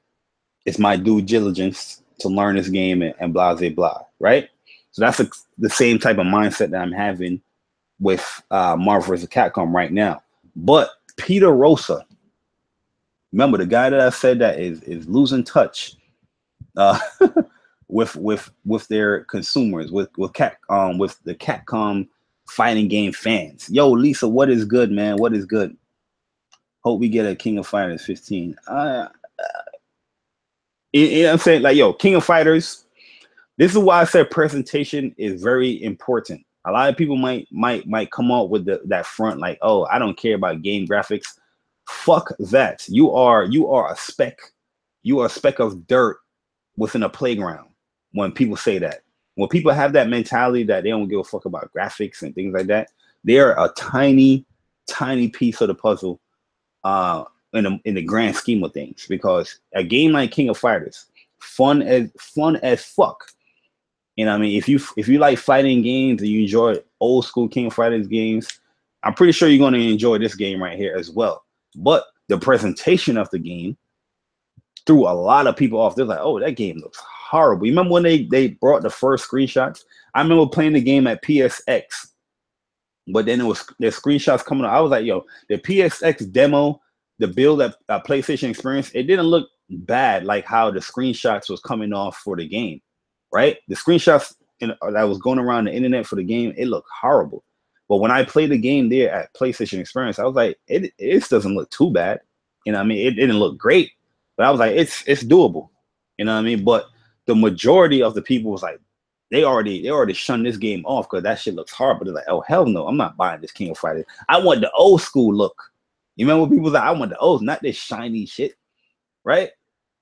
it's my due diligence to learn this game and blah, blah, blah, right? So that's the same type of mindset that I'm having with Marvel vs. Capcom right now. But Peter Rosa, remember the guy that I said that is losing touch with their consumers, with the Capcom fighting game fans. Yo, Lisa, what is good, man? What is good? Hope we get a King of Fighters 15. You know what I'm saying? Like, yo, King of Fighters. This is why I said presentation is very important. A lot of people might come up with that front like, oh, I don't care about game graphics. Fuck that. You are a speck. You are a speck of dirt within a playground. When people say that, when people have that mentality that they don't give a fuck about graphics and things like that, they're a tiny piece of the puzzle in the grand scheme of things. Because a game like King of Fighters, fun as fuck. You know what I mean? If you like fighting games and you enjoy old school King of Fighters games, I'm pretty sure you're going to enjoy this game right here as well. But the presentation of the game threw a lot of people off. They're like, oh, that game looks horrible. You remember when they brought the first screenshots? I remember playing the game at PSX, but then there's screenshots coming out. I was like, yo, the PSX demo, the build that PlayStation Experience, it didn't look bad like how the screenshots was coming off for the game, right? The screenshots that was going around the internet for the game, it looked horrible. But when I played the game there at PlayStation Experience, I was like, it doesn't look too bad. You know what I mean? It didn't look great, but I was like, it's doable. You know what I mean? But the majority of the people was like, they already shunned this game off because that shit looks hard. But they're like, oh hell no, I'm not buying this King of Fighters. I want the old school look. You remember when people was like, I want the old, not this shiny shit, right?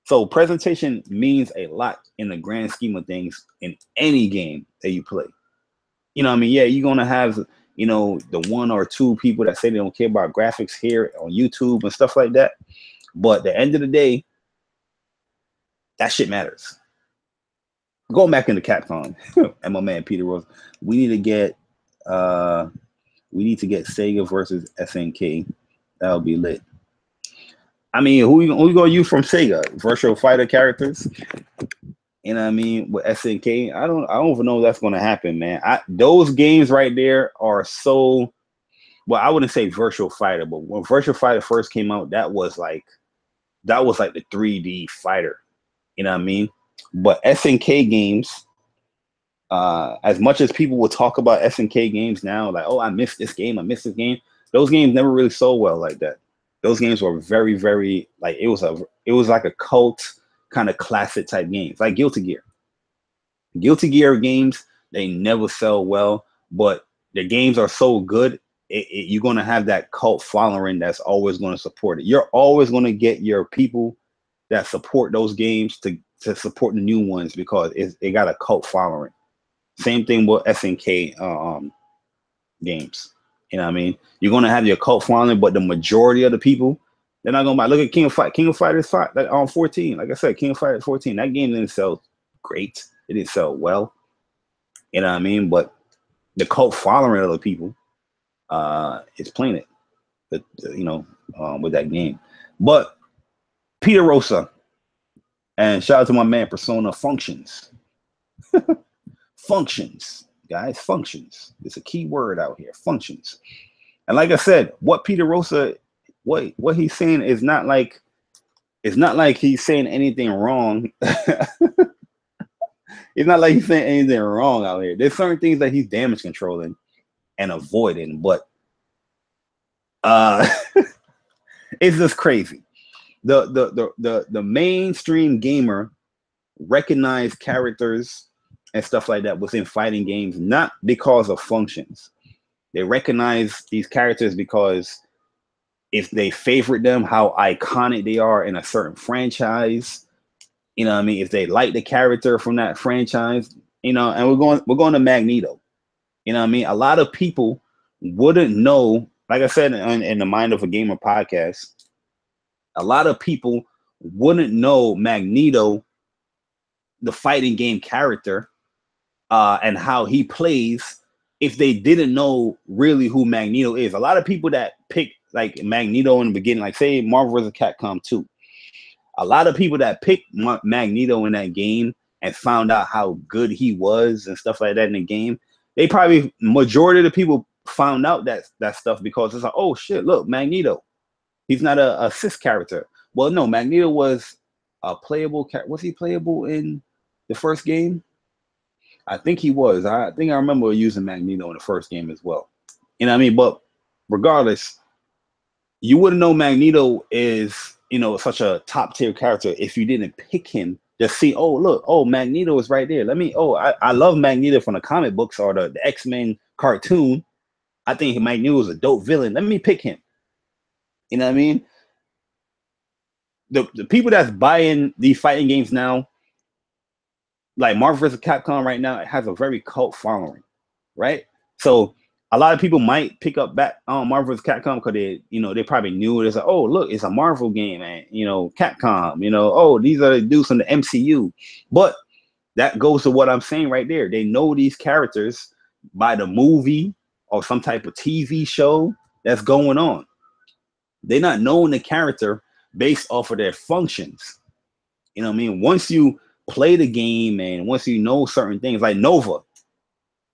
So presentation means a lot in the grand scheme of things in any game that you play. You know what I mean? Yeah, you're gonna have, you know, the one or two people that say they don't care about graphics here on YouTube and stuff like that. But at the end of the day, that shit matters. Going back into Capcom and my man Peter Rose, we need to get Sega versus SNK. That'll be lit. I mean, who you gonna use from Sega? Virtual Fighter characters? You know what I mean? With SNK, I don't even know if that's gonna happen, man. Those games right there are so, well, I wouldn't say Virtual Fighter, but when Virtual Fighter first came out, that was like the 3D fighter. You know what I mean? But SNK games, as much as people will talk about SNK games now, like, oh, I missed this game, those games never really sold well like that. Those games were very, very, like, it was like a cult kind of classic type games, like Guilty Gear. Guilty Gear games, they never sell well, but the games are so good, you're going to have that cult following that's always going to support it. You're always going to get your people that support those games to support the new ones because it got a cult following. Same thing with SNK games. You know what I mean? You're going to have your cult following, but the majority of the people, they're not going to buy. Look at King of Fighters 5, like, on 14. Like I said, King of Fighters 14, that game didn't sell great. It didn't sell well. You know what I mean? But the cult following of the people is playing it, with that game. But Peter Rosa, and shout out to my man Persona Functions. Functions, guys, functions. It's a key word out here, functions. And like I said, what Peter Rosa, what he's saying is not like, it's not like he's saying anything wrong. It's not like he's saying anything wrong out here. There's certain things that he's damage controlling and avoiding, but it's just crazy. The mainstream gamer recognize characters and stuff like that within fighting games, not because of functions. They recognize these characters because if they favorite them, how iconic they are in a certain franchise. You know what I mean? If they like the character from that franchise, and we're going to Magneto. You know what I mean? A lot of people wouldn't know, like I said in the Mind of a Gamer podcast, a lot of people wouldn't know Magneto, the fighting game character, and how he plays if they didn't know really who Magneto is. A lot of people that pick like Magneto in the beginning, like say Marvel vs. Capcom 2, a lot of people that picked Magneto in that game and found out how good he was and stuff like that in the game, they probably, majority of the people found out that stuff because it's like, oh shit, look, Magneto. He's not a cis character. Well, no, Magneto was a playable character. Was he playable in the first game? I think he was. I think I remember using Magneto in the first game as well. You know what I mean? But regardless, you wouldn't know Magneto is, such a top tier character if you didn't pick him. Just see, oh, look, oh, Magneto is right there. I love Magneto from the comic books or the X-Men cartoon. I think Magneto is a dope villain. Let me pick him. You know what I mean? The people that's buying these fighting games now, like Marvel vs. Capcom right now, it has a very cult following, right? So a lot of people might pick up back on Marvel vs. Capcom because they probably knew it. It's like, oh, look, it's a Marvel game, and Capcom, oh, these are the dudes from the MCU. But that goes to what I'm saying right there. They know these characters by the movie or some type of TV show that's going on. They're not knowing the character based off of their functions. You know what I mean? Once you play the game and once you know certain things, like Nova,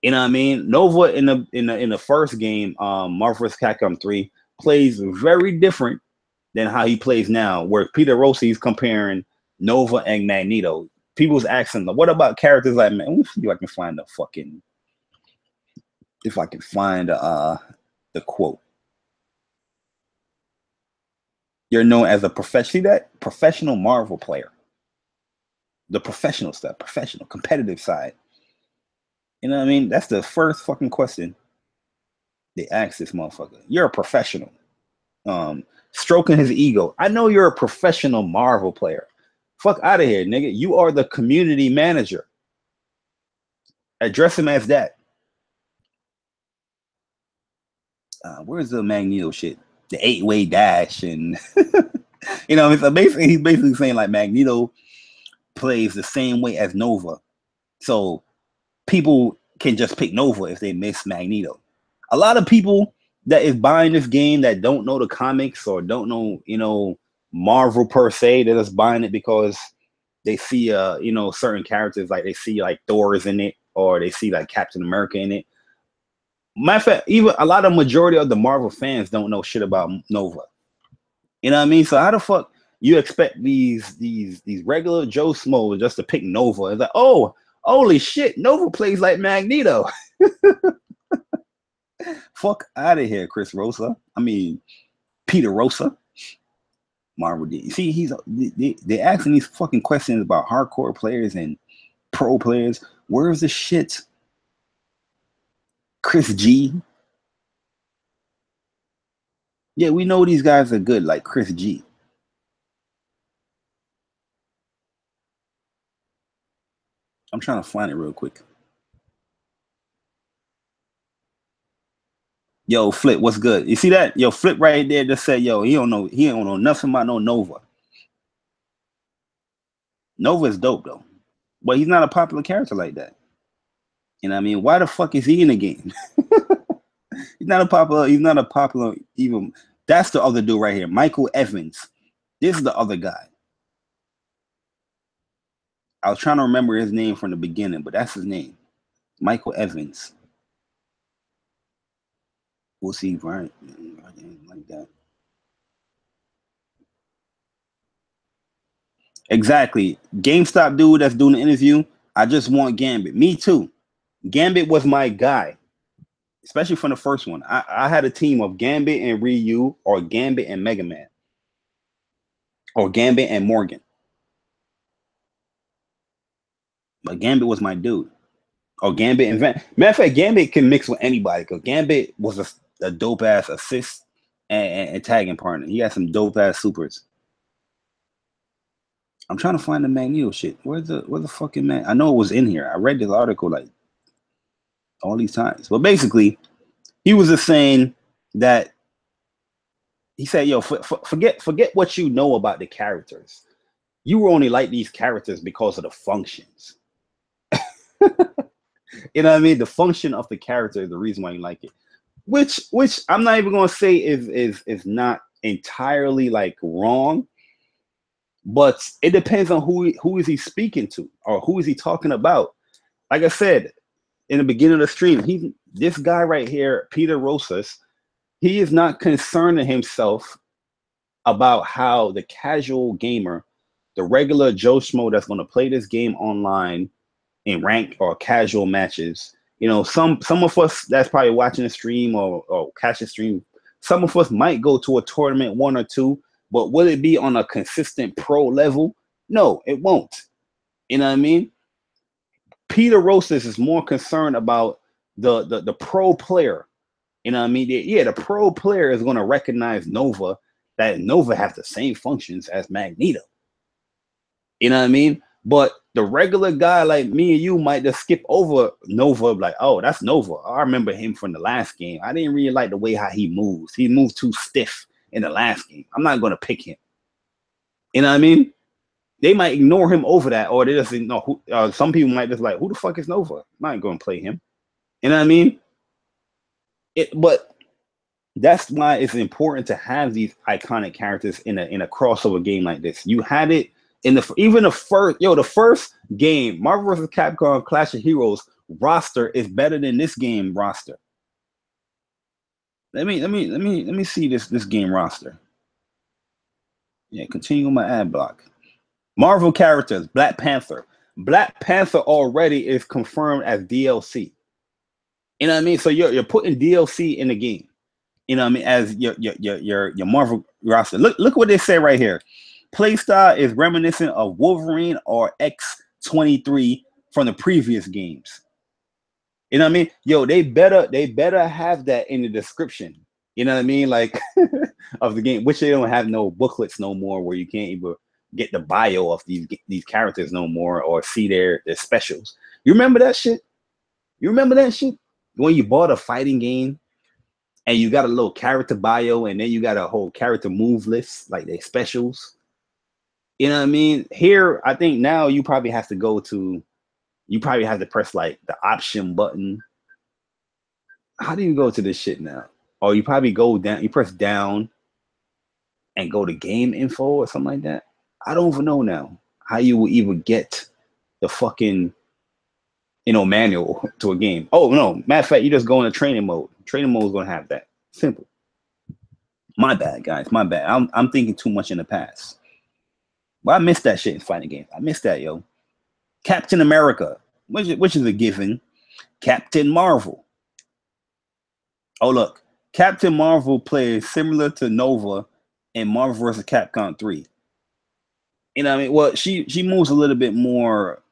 you know what I mean? Nova in the first game, Marvel vs. Capcom 3, plays very different than how he plays now, where Peter Rossi is comparing Nova and Magneto. People's asking, what about characters like, man, let me see if I can find the fucking If I can find the quote. You're known as a professional Marvel player. The professional stuff, professional, competitive side. You know what I mean? That's the first fucking question they ask this motherfucker. You're a professional. Stroking his ego. I know you're a professional Marvel player. Fuck out of here, nigga. You are the community manager. Address him as that. Where's the Magneto shit? The 8-way dash and you know, so basically he's basically saying like Magneto plays the same way as Nova. So people can just pick Nova if they miss Magneto. A lot of people that is buying this game that don't know the comics or don't know, you know, Marvel per se, they're just buying it because they see you know, certain characters, like they see like Thor is in it or they see like Captain America in it. Matter of fact, even a lot of majority of the Marvel fans don't know shit about Nova. You know what I mean? So how the fuck you expect these regular Joe Smo just to pick Nova? It's like, oh, holy shit, Nova plays like Magneto. Fuck out of here, Chris Rosa. I mean, Peter Rosa. Marvel did. You see, they're asking these fucking questions about hardcore players and pro players. Where's the shit? Chris G. Yeah, we know these guys are good, like Chris G. I'm trying to find it real quick. Yo, Flip, what's good? You see that? Yo, Flip right there just said, yo, he don't know nothing about no Nova. Nova is dope though. But he's not a popular character like that. You know what I mean? Why the fuck is he in the game? He's not a popular even. That's the other dude right here, Michael Evans. This is the other guy. I was trying to remember his name from the beginning, but that's his name. Michael Evans. We'll see, right? Like that. Exactly. GameStop dude that's doing the interview. I just want Gambit. Me too. Gambit was my guy, especially from the first one. I had a team of Gambit and Ryu, or Gambit and Mega Man, or Gambit and Morgan. But Gambit was my dude. Or Gambit and Matter of fact, Gambit can mix with anybody because Gambit was a dope ass assist and tagging partner. He had some dope ass supers. I'm trying to find the Magneto shit. Where's the fucking man? I know it was in here. I read this article like all these times. But basically, he was just saying that he said, "Yo, forget what you know about the characters. You were only like these characters because of the functions." You know what I mean? The function of the character is the reason why you like it. Which I'm not even gonna say is not entirely like wrong, but it depends on who is he speaking to or who is he talking about. Like I said in the beginning of the stream, this guy right here, Peter Rosas, he is not concerning himself about how the casual gamer, the regular Joe Schmo that's going to play this game online in ranked or casual matches. You know, some of us that's probably watching the stream or catching stream, some of us might go to a tournament, one or two, but will it be on a consistent pro level? No, it won't. You know what I mean? Peter Rosas is more concerned about the pro player. You know what I mean? Yeah, the pro player is going to recognize Nova, that Nova has the same functions as Magneto. You know what I mean? But the regular guy like me and you might just skip over Nova, like, oh, that's Nova. I remember him from the last game. I didn't really like the way how he moves. He moved too stiff in the last game. I'm not going to pick him. You know what I mean? They might ignore him over that, or they just know some people might just like, who the fuck is Nova? I'm not going to play him. You know what I mean? But that's why it's important to have these iconic characters in a crossover game like this. You had it in the first game, Marvel vs. Capcom Clash of Heroes roster is better than this game roster. Let me see this game roster. Yeah, continue on my ad block. Marvel characters, Black Panther. Black Panther already is confirmed as DLC. You know what I mean? So you're putting DLC in the game. You know what I mean? As your Marvel roster. Look what they say right here. Playstyle is reminiscent of Wolverine or X-23 from the previous games. You know what I mean? Yo, they better have that in the description. You know what I mean? Like of the game, which they don't have no booklets no more, where you can't even get the bio of these characters no more, or see their specials. You remember that shit? You remember that shit? When you bought a fighting game and you got a little character bio, and then you got a whole character move list, like their specials. You know what I mean? Here, I think now you probably have to press like the option button. How do you go to this shit now? Or you probably go down, you press down and go to game info or something like that. I don't even know now how you will even get the fucking, manual to a game. Oh no, matter of fact, you just go into training mode. Training mode is gonna have that. Simple. My bad, guys. My bad. I'm thinking too much in the past. But I missed that shit in fighting games. I missed that, yo. Captain America, which is a given. Captain Marvel. Oh look, Captain Marvel plays similar to Nova in Marvel vs. Capcom 3. You know what I mean? Well, she moves a little bit more.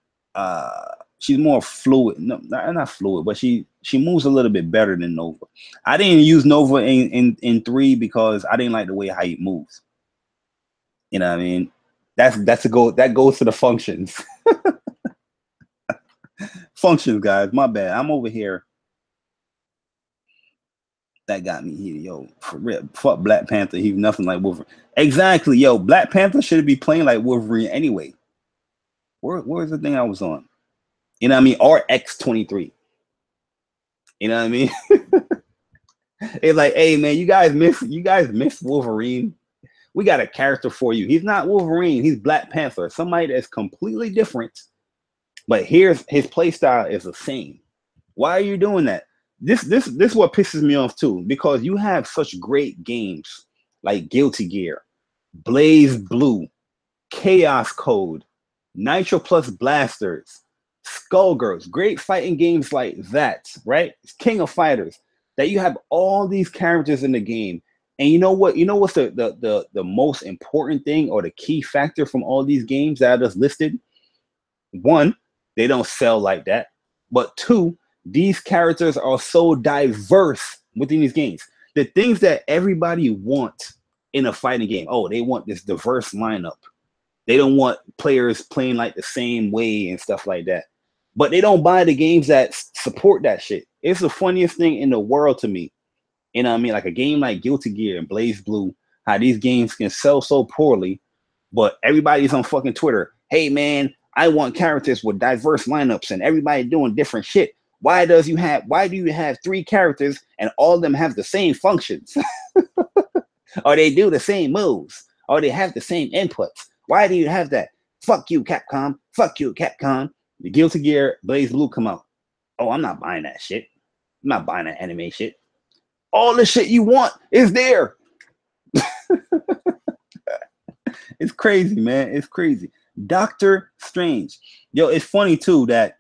She's more fluid. No, not fluid, but she moves a little bit better than Nova. I didn't use Nova in 3 because I didn't like the way how he moves. You know what I mean? That's a go. That goes to the functions. Functions, guys. My bad. I'm over here. That got me here, yo. For real. Fuck Black Panther. He's nothing like Wolverine. Exactly, yo. Black Panther should be playing like Wolverine anyway. Where's the thing I was on? You know what I mean? Or X-23. You know what I mean? It's like, hey man, you guys miss Wolverine. We got a character for you. He's not Wolverine. He's Black Panther. Somebody that's completely different. But here's his play style is the same. Why are you doing that? This is what pisses me off too, because you have such great games like Guilty Gear, Blaze Blue, Chaos Code, Nitro Plus Blasters, Skullgirls, great fighting games like that, right? King of Fighters, that you have all these characters in the game. And you know what? You know what's the most important thing or the key factor from all these games that I just listed? One, they don't sell like that. But two, these characters are so diverse within these games. The things that everybody wants in a fighting game. Oh, they want this diverse lineup. They don't want players playing like the same way and stuff like that. But they don't buy the games that support that shit. It's the funniest thing in the world to me. You know what I mean? Like a game like Guilty Gear and Blaze Blue, how these games can sell so poorly, but everybody's on fucking Twitter. Hey man, I want characters with diverse lineups and everybody doing different shit. Why do you have 3 characters and all of them have the same functions? Or they do the same moves? Or they have the same inputs? Why do you have that? Fuck you, Capcom. Fuck you, Capcom. The Guilty Gear, Blaze Blue come out. Oh, I'm not buying that shit. I'm not buying that anime shit. All the shit you want is there. It's crazy, man. It's crazy. Doctor Strange. Yo, it's funny too that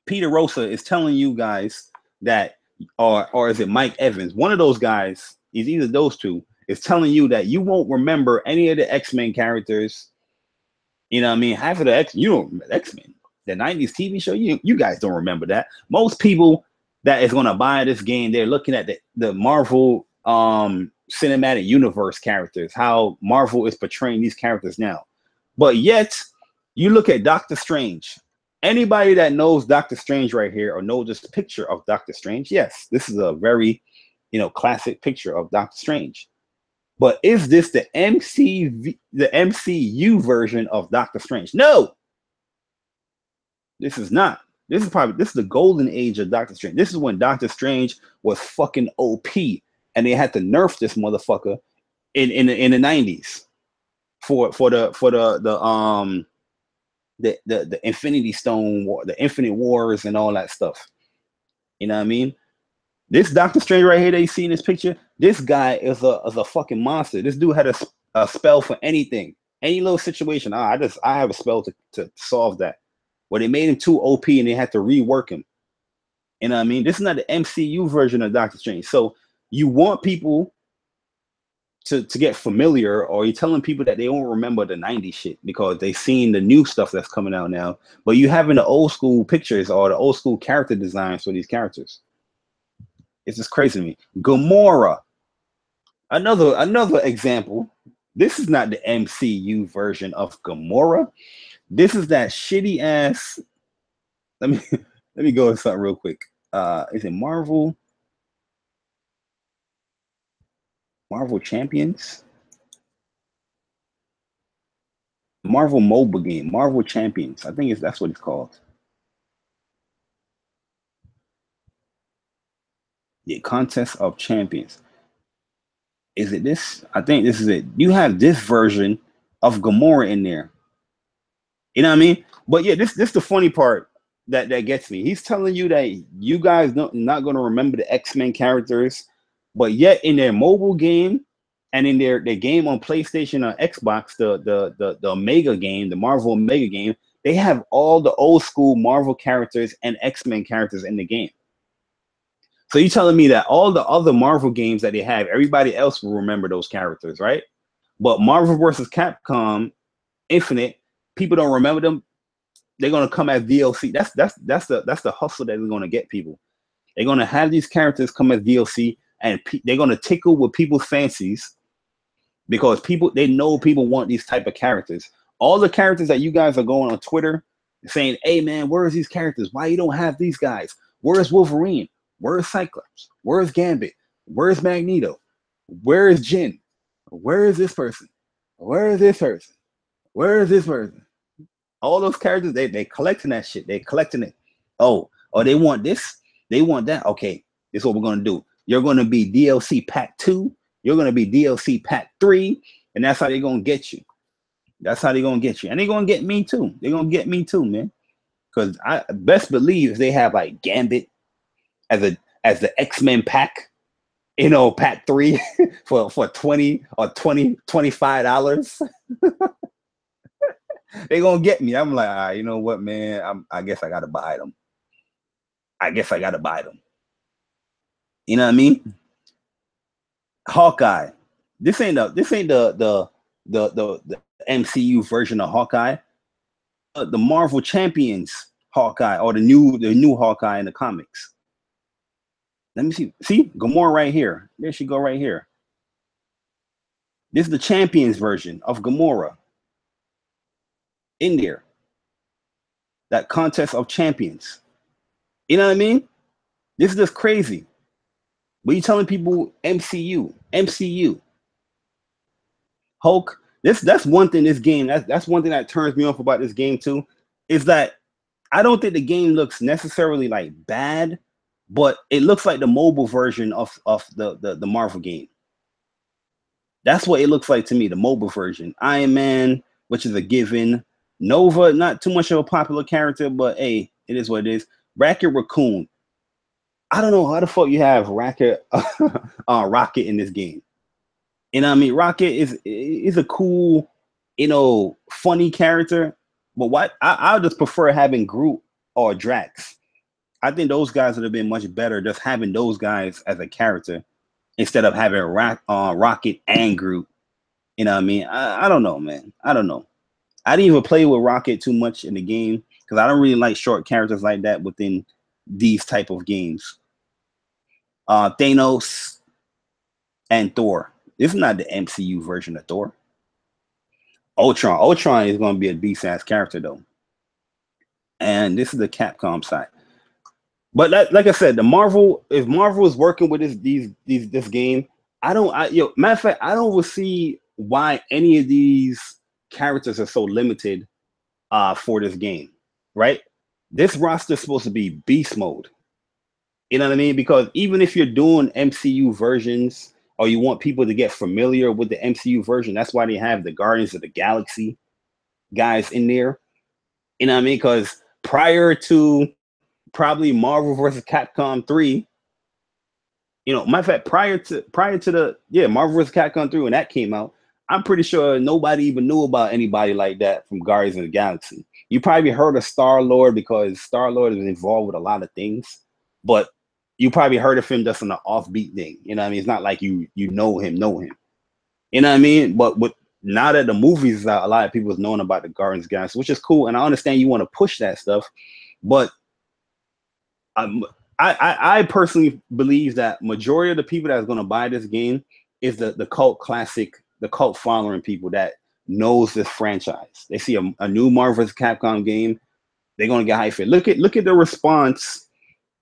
Peter Rosa is telling you guys that, or is it Mike Evans? One of those guys, is either those two, is telling you that you won't remember any of the X-Men characters. You know what I mean? Half of the you don't remember X-Men. The 90s TV show, you guys don't remember that. Most people that is going to buy this game, they're looking at the Marvel cinematic universe characters, how Marvel is portraying these characters now. But yet, you look at Doctor Strange. Anybody that knows Doctor Strange right here or knows this picture of Doctor Strange, yes, this is a very, classic picture of Doctor Strange. But is this the MCU version of Doctor Strange? No, this is not. This is the golden age of Doctor Strange. This is when Doctor Strange was fucking OP, and they had to nerf this motherfucker in the 90s for the Infinity Stone War, the Infinite Wars, and all that stuff. You know what I mean? This Doctor Strange right here that you see in this picture, this guy is a fucking monster. This dude had a spell for anything, any little situation. I have a spell to solve that. Well, they made him too OP and they had to rework him. You know what I mean? This is not the MCU version of Doctor Strange. So you want people to get familiar, or you're telling people that they won't remember the 90s shit because they seen the new stuff that's coming out now, but you having the old school pictures or the old school character designs for these characters. It's just crazy to me. Gamora, another example. This is not the MCU version of Gamora. This is that shitty ass. Let me let me go with something real quick. Is it Marvel Champions? Marvel mobile game, Marvel Champions. I think that's what it's called. The Contest of Champions. Is it this? I think this is it. You have this version of Gamora in there. You know what I mean? But yeah, this the funny part that gets me. He's telling you that you guys not going to remember the X-Men characters, but yet in their mobile game and in their game on PlayStation or Xbox, the Omega game, the Marvel Omega game, they have all the old school Marvel characters and X-Men characters in the game. So you're telling me that all the other Marvel games that they have, everybody else will remember those characters, right? But Marvel versus Capcom Infinite, people don't remember them. They're gonna come as DLC. That's the hustle that they're gonna get people. They're gonna have these characters come as DLC, and they're gonna tickle with people's fancies because they know people want these type of characters. All the characters that you guys are going on Twitter saying, "Hey man, where's these characters? Why you don't have these guys? Where's Wolverine? Where's Cyclops? Where's Gambit? Where's Magneto? Where is Jin? Where is this person? Where is this person? Where is this person?" All those characters, they collecting that shit. They collecting it. Oh, they want this. They want that. Okay, this is what we're gonna do. You're gonna be DLC Pack 2. You're gonna be DLC Pack 3, and that's how they're gonna get you. That's how they're gonna get you, and they're gonna get me too. They're gonna get me too, man. Because I best believe they have like Gambit as the X-Men pack, pack 3 for $20 or $25. They gonna get me. I'm like, all right, you know what, man? I guess I gotta buy them. You know what I mean? Hawkeye. This ain't the MCU version of Hawkeye. The Marvel Champions Hawkeye, or the new Hawkeye in the comics. Let me see. See, Gamora right here. There she go right here. This is the Champions version of Gamora. In there. That Contest of Champions. You know what I mean? This is just crazy. But you telling people MCU. Hulk. That's one thing this game. That's one thing that turns me off about this game too. Is that I don't think the game looks necessarily like bad, but it looks like the mobile version of the Marvel game. That's what it looks like to me, the mobile version. Iron Man, which is a given. Nova, not too much of a popular character, but hey, it is what it is. Rocket Raccoon. I don't know how the fuck you have Rocket in this game. You know what I mean? Rocket is a cool, funny character. But what I just prefer having Groot or Drax. I think those guys would have been much better just having those guys as a character instead of having Rocket and Groot. You know what I mean? I don't know, man. I don't know. I didn't even play with Rocket too much in the game because I don't really like short characters like that within these type of games. Thanos and Thor. This is not the MCU version of Thor. Ultron is going to be a decent ass character though. And this is the Capcom side. But like I said, if Marvel is working with this game, matter of fact, I don't see why any of these characters are so limited for this game, right? This roster is supposed to be beast mode. You know what I mean? Because even if you're doing MCU versions or you want people to get familiar with the MCU version, that's why they have the Guardians of the Galaxy guys in there. You know what I mean? Because prior to probably Marvel versus Capcom 3, matter of fact, prior to the Marvel vs. Capcom 3 when that came out, I'm pretty sure nobody even knew about anybody like that from Guardians of the Galaxy. You probably heard of Star-Lord because Star-Lord is involved with a lot of things. but you probably heard of him just on an offbeat thing. You know what I mean? It's not like you know him. You know what I mean? But with now that the movies is out, a lot of people is knowing about the Guardians guys, which is cool. And I understand you want to push that stuff, but I personally believe that majority of the people that's going to buy this game is the cult classic, the cult following people that knows this franchise. They see a new Marvel's Capcom game, they're going to get hyped for it. Look at the response.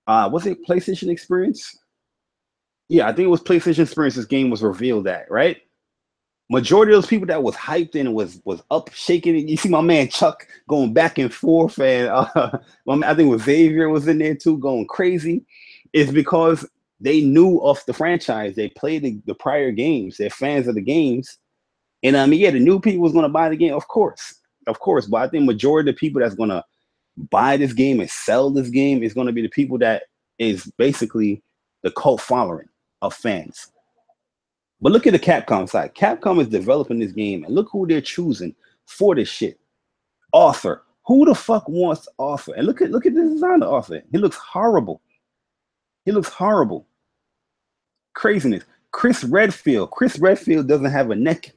Was it PlayStation Experience? Yeah, I think it was PlayStation Experience. This game was revealed at, right? Majority of those people that was hyped and was up shaking it. You see my man Chuck going back and forth, and I think it was Xavier was in there too, going crazy. It's because they knew of the franchise. They played the prior games. They're fans of the games, and yeah, the new people was going to buy the game, of course. But I think majority of the people that's going to buy this game and sell this game is going to be the people that is basically the cult following of fans. But look at the Capcom side. Capcom is developing this game, and look who they're choosing for this shit. Arthur. Who the fuck wants Arthur? And look at the design of Arthur. He looks horrible. Craziness. Chris Redfield. Chris Redfield doesn't have a neck.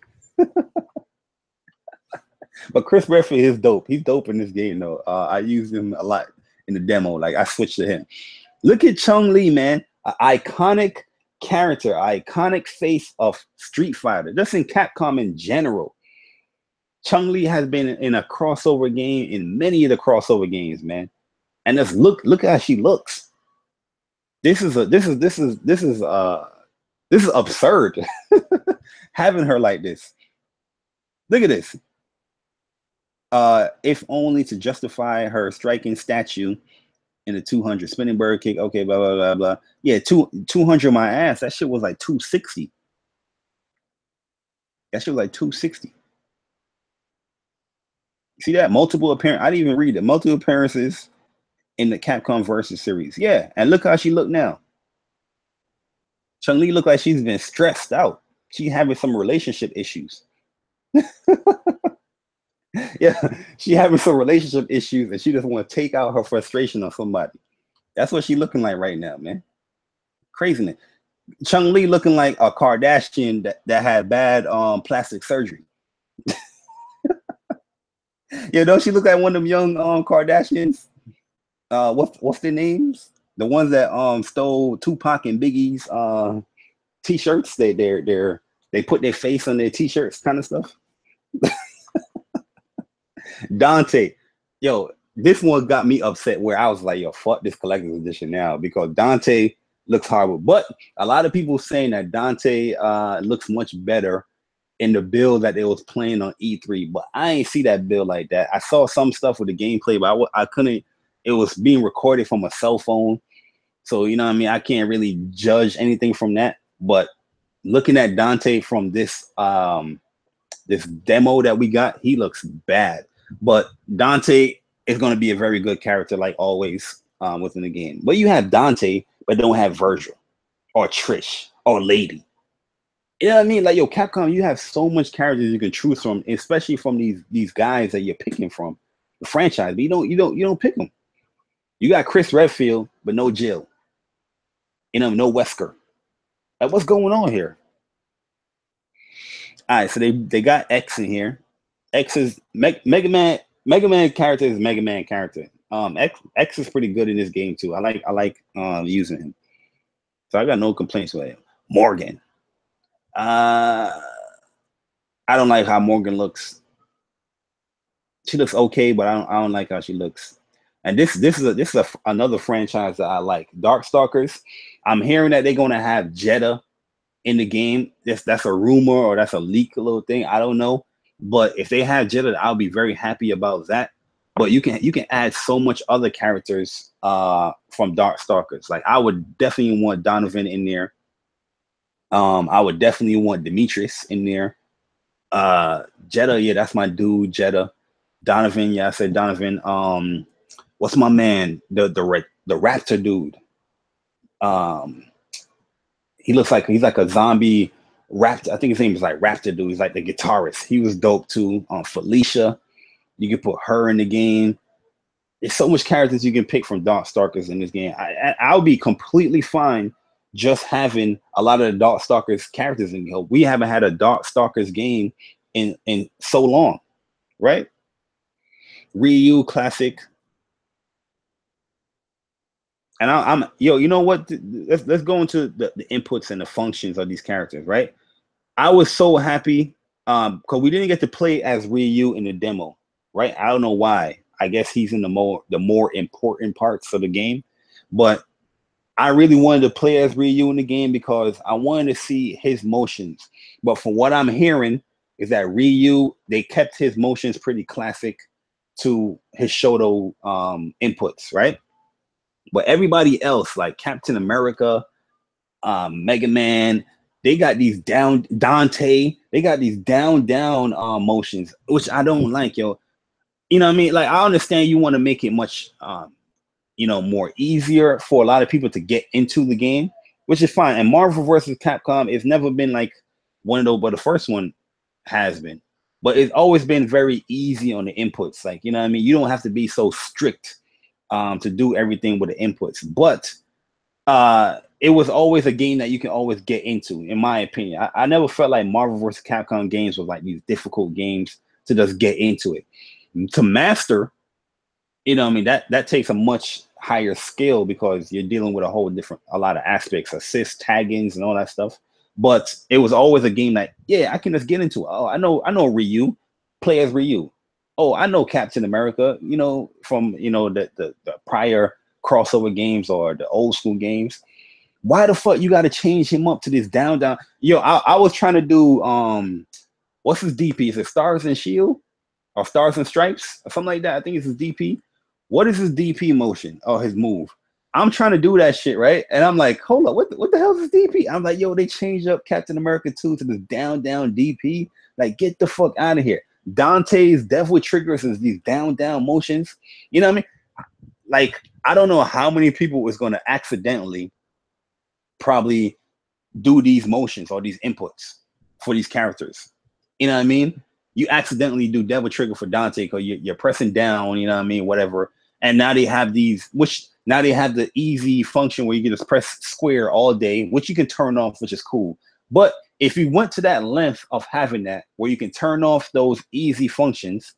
But Chris Redfield is dope. He's dope in this game, though. I use him a lot in the demo. Like, I switched to him. Look at Chun-Li, man. An iconic character, iconic face of Street Fighter, just in Capcom in general. Chun-Li has been in a crossover game in many of the crossover games, man. And just look how she looks. This is absurd. Having her like this. Look at this. If only to justify her striking statue in the 200 spinning bird kick. Okay, blah blah blah blah. Yeah, 200 my ass. That shit was like 260. That shit was like 260. See that? Multiple appearance. I didn't even read it. Multiple appearances in the Capcom Versus series. Yeah, and look how she look now. Chun-Li look like she's been stressed out. She having some relationship issues. Yeah, she having some relationship issues, and she just want to take out her frustration on somebody. That's what she looking like right now, man. Craziness. Chun-Li looking like a Kardashian that had bad plastic surgery. You know, she looked like one of them young Kardashians. What's their names? The ones that stole Tupac and Biggie's t-shirts. They put their face on their t-shirts, kind of stuff. Dante, yo, this one got me upset where I was like, yo, fuck this collector's edition now, because Dante looks horrible. But a lot of people saying that Dante looks much better in the build that they was playing on E3, but I ain't see that build like that. I saw some stuff with the gameplay, but I couldn't. It was being recorded from a cell phone, so you know what I mean. I can't really judge anything from that. But looking at Dante from this this demo that we got, he looks bad. But Dante is going to be a very good character, like always, within the game. But you have Dante, but don't have Virgil or Trish or Lady. You know what I mean? Like, yo, Capcom, you have so much characters you can choose from, especially from these guys that you're picking from the franchise. But you don't pick them. You got Chris Redfield, but no Jill. You know, no Wesker. Like, what's going on here? All right, so they got X in here. X is Mega Man. Mega Man character is Mega Man character. X is pretty good in this game too. I like using him. So I got no complaints with him. Morgan. I don't like how Morgan looks. She looks okay, but I don't like how she looks. And this is another franchise that I like. Darkstalkers. I'm hearing that they're gonna have Jeddah in the game. That's a rumor or that's a leak, a little thing. I don't know. But if they have Jeddah, I'll be very happy about that. But you can add so much other characters from Darkstalkers. Like, I would definitely want Donovan in there. I would definitely want Demetrius in there. Jeddah, yeah, that's my dude, Jeddah. Donovan, yeah, I said Donovan. What's my man? The Raptor dude. He looks like he's like a zombie Raptor. I think his name is like Raptor dude. He's like the guitarist. He was dope too. Felicia, you could put her in the game. there's so much characters you can pick from Darkstalkers in this game. I'll be completely fine just having a lot of the Darkstalkers characters in here. We haven't had a Darkstalkers game in so long, right? Ryu classic. And I'm yo, you know what? Let's go into the inputs and the functions of these characters, right? I was so happy because we didn't get to play as Ryu in the demo, right? I don't know why. I guess he's in the more important parts of the game, but I really wanted to play as Ryu in the game because I wanted to see his motions. But from what I'm hearing is that Ryu, they kept his motions pretty classic to his Shoto inputs, right? But everybody else, like Captain America, Mega Man, they got these down Dante, they got these down motions, which I don't like, yo. You know what I mean? Like I understand you want to make it much more easier for a lot of people to get into the game, which is fine. And Marvel versus Capcom, it's never been like one of those, but the first one has been. But it's always been very easy on the inputs. Like, you know what I mean? You don't have to be so strict to do everything with the inputs. But it was always a game that you can always get into, in my opinion. I never felt like Marvel vs. Capcom games was like these difficult games to just get into it. To master, you know what I mean, that takes a much higher skill because you're dealing with a lot of aspects, assists, taggings, and all that stuff. But it was always a game that, yeah, I can just get into it. Oh, I know Ryu, play as Ryu. Oh, I know Captain America, from the prior crossover games or the old school games. Why the fuck you got to change him up to this down? Yo, I was trying to do what's his DP? Is it Stars and Shield or Stars and Stripes or something like that? I think it's his DP. What is his DP motion or his move? I'm trying to do that shit, right? And I'm like, hold up, what the hell is DP? I'm like, yo, they changed up Captain America 2 to this down DP. Like, get the fuck out of here. Dante's Devil Triggers is these down motions. You know what I mean? Like, I don't know how many people was going to accidentally probably do these motions or these inputs for these characters. You know what I mean? You accidentally do Devil Trigger for Dante because you're pressing down, you know what I mean? Whatever. And now they have now they have the easy function where you can just press square all day, which you can turn off, which is cool. But if you went to that length of having that where you can turn off those easy functions,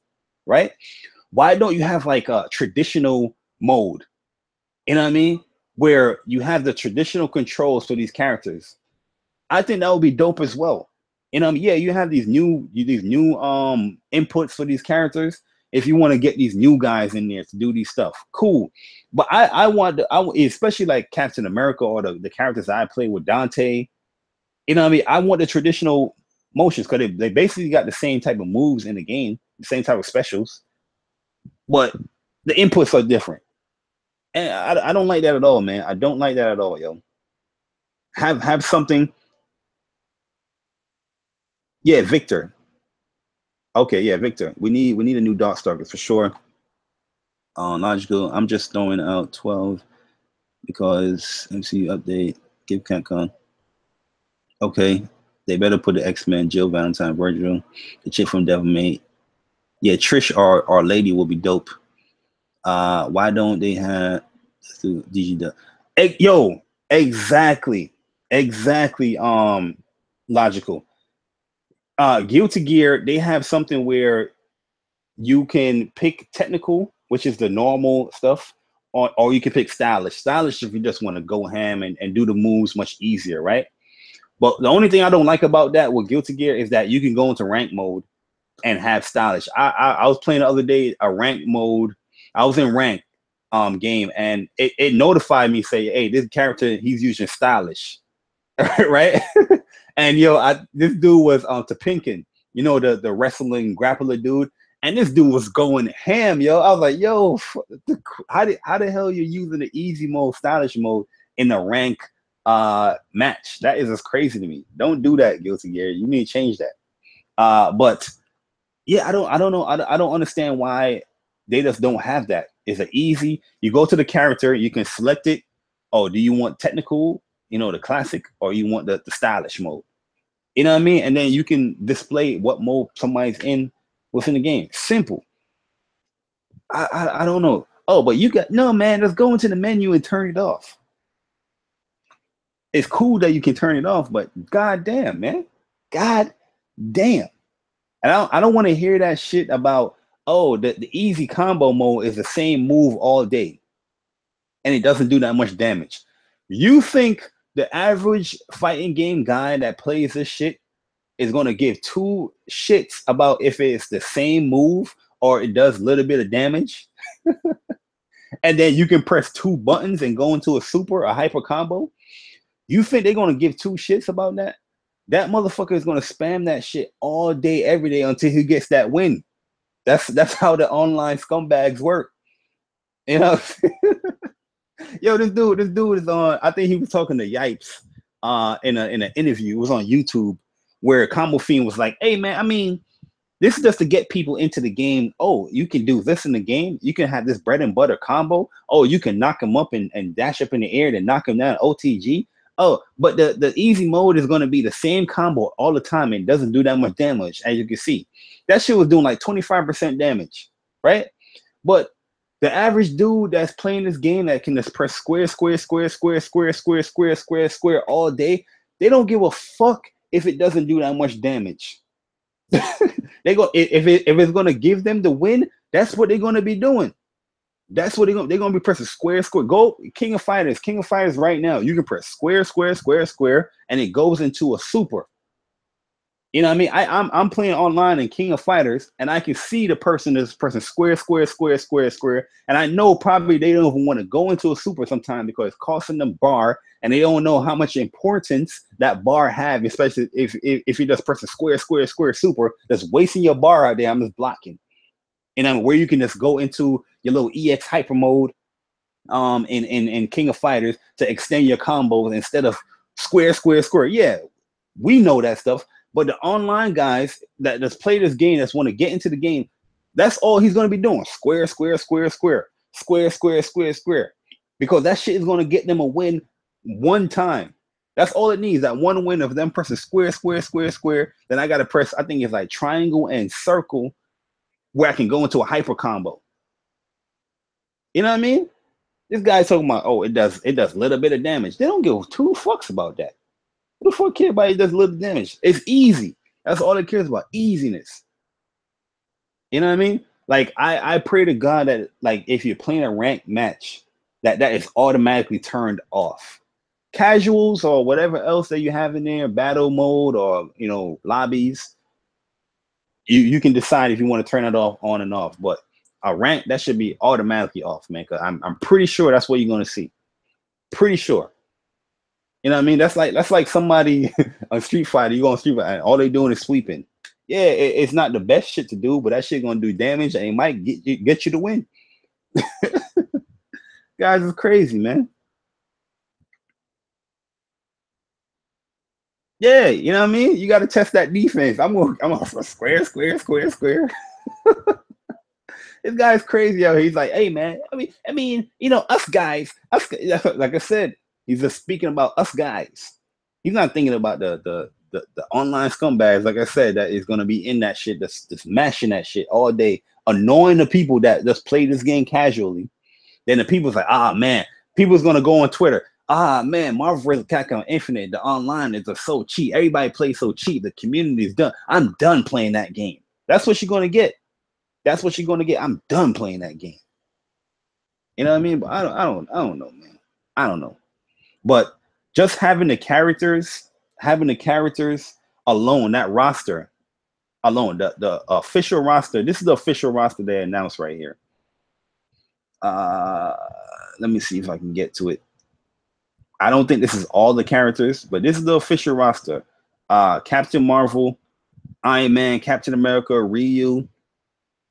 right? Why don't you have like a traditional mode? You know what I mean? Where you have the traditional controls for these characters. I think that would be dope as well. And yeah, you have these new inputs for these characters. If you want to get these new guys in there to do these stuff, cool. But I especially like Captain America or the characters I play with Dante. You know what I mean? I want the traditional motions because they basically got the same type of moves in the game, the same type of specials, but the inputs are different. And I don't like that at all, man. I don't like that at all, yo. Have something. Yeah, Victor. Okay, yeah, Victor. We need a new Darkstalker for sure. Logical. I'm just throwing out 12 because MC update. Give Capcom. Okay. They better put the X-Men, Jill Valentine, Virgil, the chick from Devilmate. Yeah, Trish or Lady will be dope. Why don't they have DG? Yo, exactly. Logical. Guilty Gear, they have something where you can pick technical, which is the normal stuff, or you can pick stylish. Stylish if you just want to go ham and do the moves much easier, right? But the only thing I don't like about that with Guilty Gear is that you can go into rank mode and have stylish. I was playing the other day a rank mode. I was in rank game and it notified me, say, hey, this character, he's using stylish. Right? And this dude was Topinkin, the wrestling grappler dude. And this dude was going ham, yo. I was like, yo, how the hell you using the easy mode, stylish mode in the rank match? That is just crazy to me. Don't do that, Guilty Gear. You need to change that. But yeah, I don't know. I don't understand why they just don't have that. It's an easy. You go to the character, you can select it. Oh, do you want technical? The classic, or you want the stylish mode? You know what I mean? And then you can display what mode somebody's in within the game. Simple. I don't know. Oh, but you got no, man. Let's go into the menu and turn it off. It's cool that you can turn it off, but goddamn, man, god damn. And I don't want to hear that shit about, oh, the easy combo mode is the same move all day and it doesn't do that much damage. You think the average fighting game guy that plays this shit is going to give two shits about if it's the same move or it does a little bit of damage? And then you can press two buttons and go into a super, a hyper combo? You think they're going to give two shits about that? That motherfucker is going to spam that shit all day, every day until he gets that win. That's how the online scumbags work. You know? Yo, this dude is on. I think he was talking to Yipes in an interview. It was on YouTube where Combo Fiend was like, "Hey man, I mean, this is just to get people into the game. Oh, you can do this in the game. You can have this bread and butter combo. Oh, you can knock him up and dash up in the air and knock him down OTG. Oh, but the easy mode is going to be the same combo all the time and doesn't do that much damage, as you can see. That shit was doing like 25% damage, right? But the average dude that's playing this game that can just press square, square, square, square, square, square, square, square, square all day, they don't give a fuck if it doesn't do that much damage. They go if it's gonna give them the win, that's what they're gonna be doing. That's what they're gonna be pressing square, square. Go King of Fighters right now. You can press square, square, square, square, and it goes into a super. You know what I mean? I'm playing online in King of Fighters, and I can see the person is pressing square, square, square, square, square, and I know probably they don't even want to go into a super sometime because it's costing them bar, and they don't know how much importance that bar have, especially if you just press a square, square, square super, that's wasting your bar out there. I'm just blocking. And then where you can just go into your little EX hyper mode in King of Fighters to extend your combos instead of square, square, square. Yeah, we know that stuff. But the online guys that just play this game, that's want to get into the game, that's all he's going to be doing. Square, square, square, square, square, square, square, square. Because that shit is going to get them a win one time. That's all it needs, that one win of them pressing square, square, square, square. Then I got to press, I think it's like triangle and circle where I can go into a hyper combo. You know what I mean? This guy's talking about, oh, it does a little bit of damage. They don't give two fucks about that. Who the fuck cares about it does little damage? It's easy. That's all it cares about. Easiness. You know what I mean? Like I pray to God that like if you're playing a ranked match, that is automatically turned off. Casuals or whatever else that you have in there, battle mode or lobbies, you can decide if you want to turn it off on and off. But a rank that should be automatically off, man. Cause I'm pretty sure that's what you're gonna see. Pretty sure. You know what I mean? That's like somebody on Street Fighter. You go on Street Fighter, and all they doing is sweeping. Yeah, it's not the best shit to do, but that shit gonna do damage, and it might get you to win. Guys, it's crazy, man. Yeah, you know what I mean. You got to test that defense. I'm going for square, square, square, square. This guy's crazy out here. He's like, hey man, I mean, us guys, like I said, he's just speaking about us guys. He's not thinking about the online scumbags, like I said, that is gonna be in that shit, just mashing that shit all day, annoying the people that just play this game casually. Then the people's like, man, people's gonna go on Twitter. Man, Marvel vs. Capcom Infinite, the online is so cheap. Everybody plays so cheap. The community is done. I'm done playing that game. That's what you're gonna get. That's what you're gonna get. I'm done playing that game. You know what I mean? But I don't know, man. I don't know. But just having the characters alone, that roster alone, the official roster. This is the official roster they announced right here. Let me see if I can get to it. I don't think this is all the characters, but this is the official roster. Captain Marvel, Iron Man, Captain America, Ryu,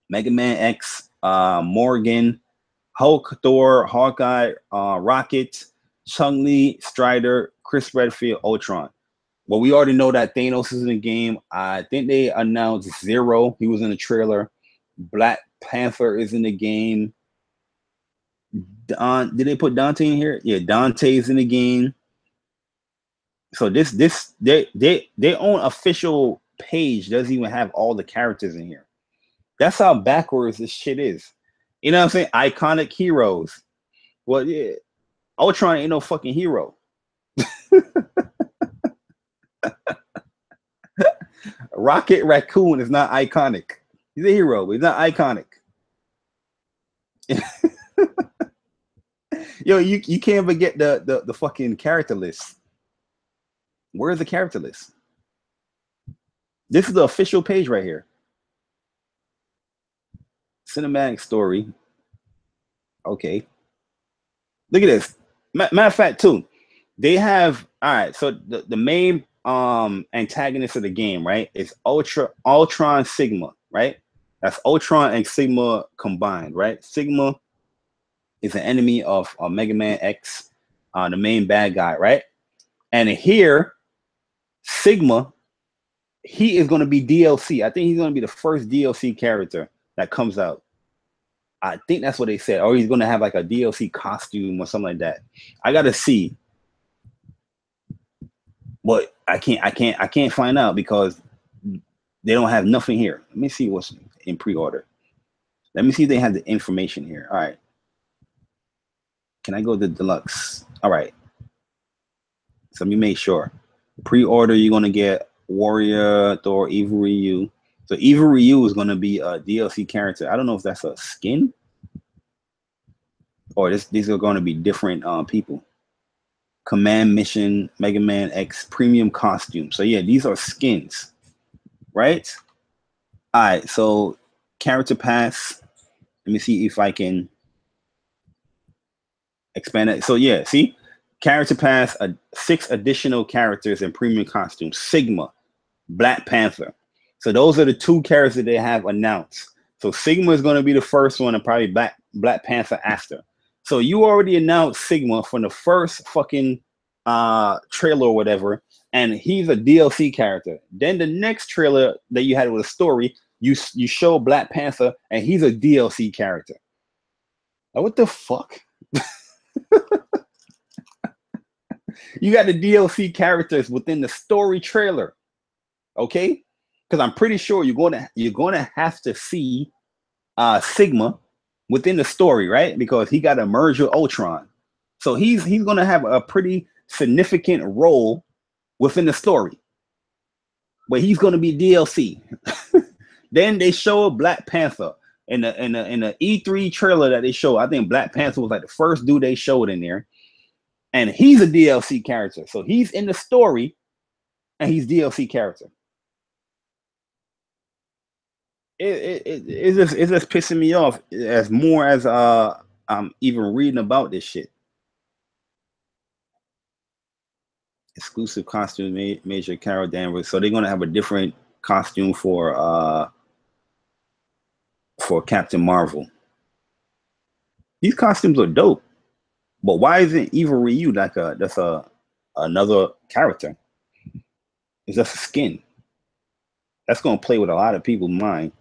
Mega Man X, Morgan, Hulk, Thor, Hawkeye, Rocket, Chun-Li, Strider, Chris Redfield, Ultron. Well, we already know that Thanos is in the game. I think they announced Zero. He was in the trailer. Black Panther is in the game. Did they put Dante in here? Yeah, Dante's in the game. So their own official page doesn't even have all the characters in here. That's how backwards this shit is. You know what I'm saying? Iconic heroes. Well, yeah, Ultron ain't no fucking hero. Rocket Raccoon is not iconic. He's a hero, but he's not iconic. Yo, you can't even get the fucking character list. Where's the character list? This is the official page right here. Cinematic story. Okay. Look at this. Matter of fact, too, they have, all right, so the main antagonist of the game, right, is Ultron Sigma, right? That's Ultron and Sigma combined, right? Sigma is an enemy of Mega Man X, the main bad guy, right? And here, Sigma, he is going to be DLC. I think he's going to be the first DLC character that comes out. I think that's what they said. Or he's going to have like a DLC costume or something like that. I got to see. But I can't find out because they don't have nothing here. Let me see what's in pre-order. Let me see if they have the information here. All right. Can I go to deluxe? All right. So let me make sure. Pre-order, you're going to get Warrior, Thor, Evil Ryu. So Evil Ryu is going to be a DLC character. I don't know if that's a skin or these are going to be different people. Command Mission, Mega Man X premium costume. So yeah, these are skins, right? All right, so character pass. Let me see if I can expand it. So yeah, see, character pass, 6 additional characters and premium costumes. Sigma, Black Panther. So those are the 2 characters they have announced. So Sigma is going to be the first one, and probably Black Panther after. So you already announced Sigma from the first fucking trailer or whatever, and he's a DLC character. Then the next trailer that you had with a story, you show Black Panther, and he's a DLC character. Like, what the fuck? You got the DLC characters within the story trailer, okay? Because I'm pretty sure you're gonna have to see Sigma within the story, right? Because he got to merge with Ultron, so he's gonna have a pretty significant role within the story, but he's gonna be DLC. Then they show Black Panther in the E3 trailer that they showed. I think Black Panther was like the first dude they showed in there, and he's a DLC character. So he's in the story, and he's DLC character. It's just pissing me off as more as I'm even reading about this shit. Exclusive costume, Major Carol Danvers. So they're gonna have a different costume for Captain Marvel. These costumes are dope, but why isn't Evil Ryu like that's another character? It's just a skin. That's gonna play with a lot of people's mind.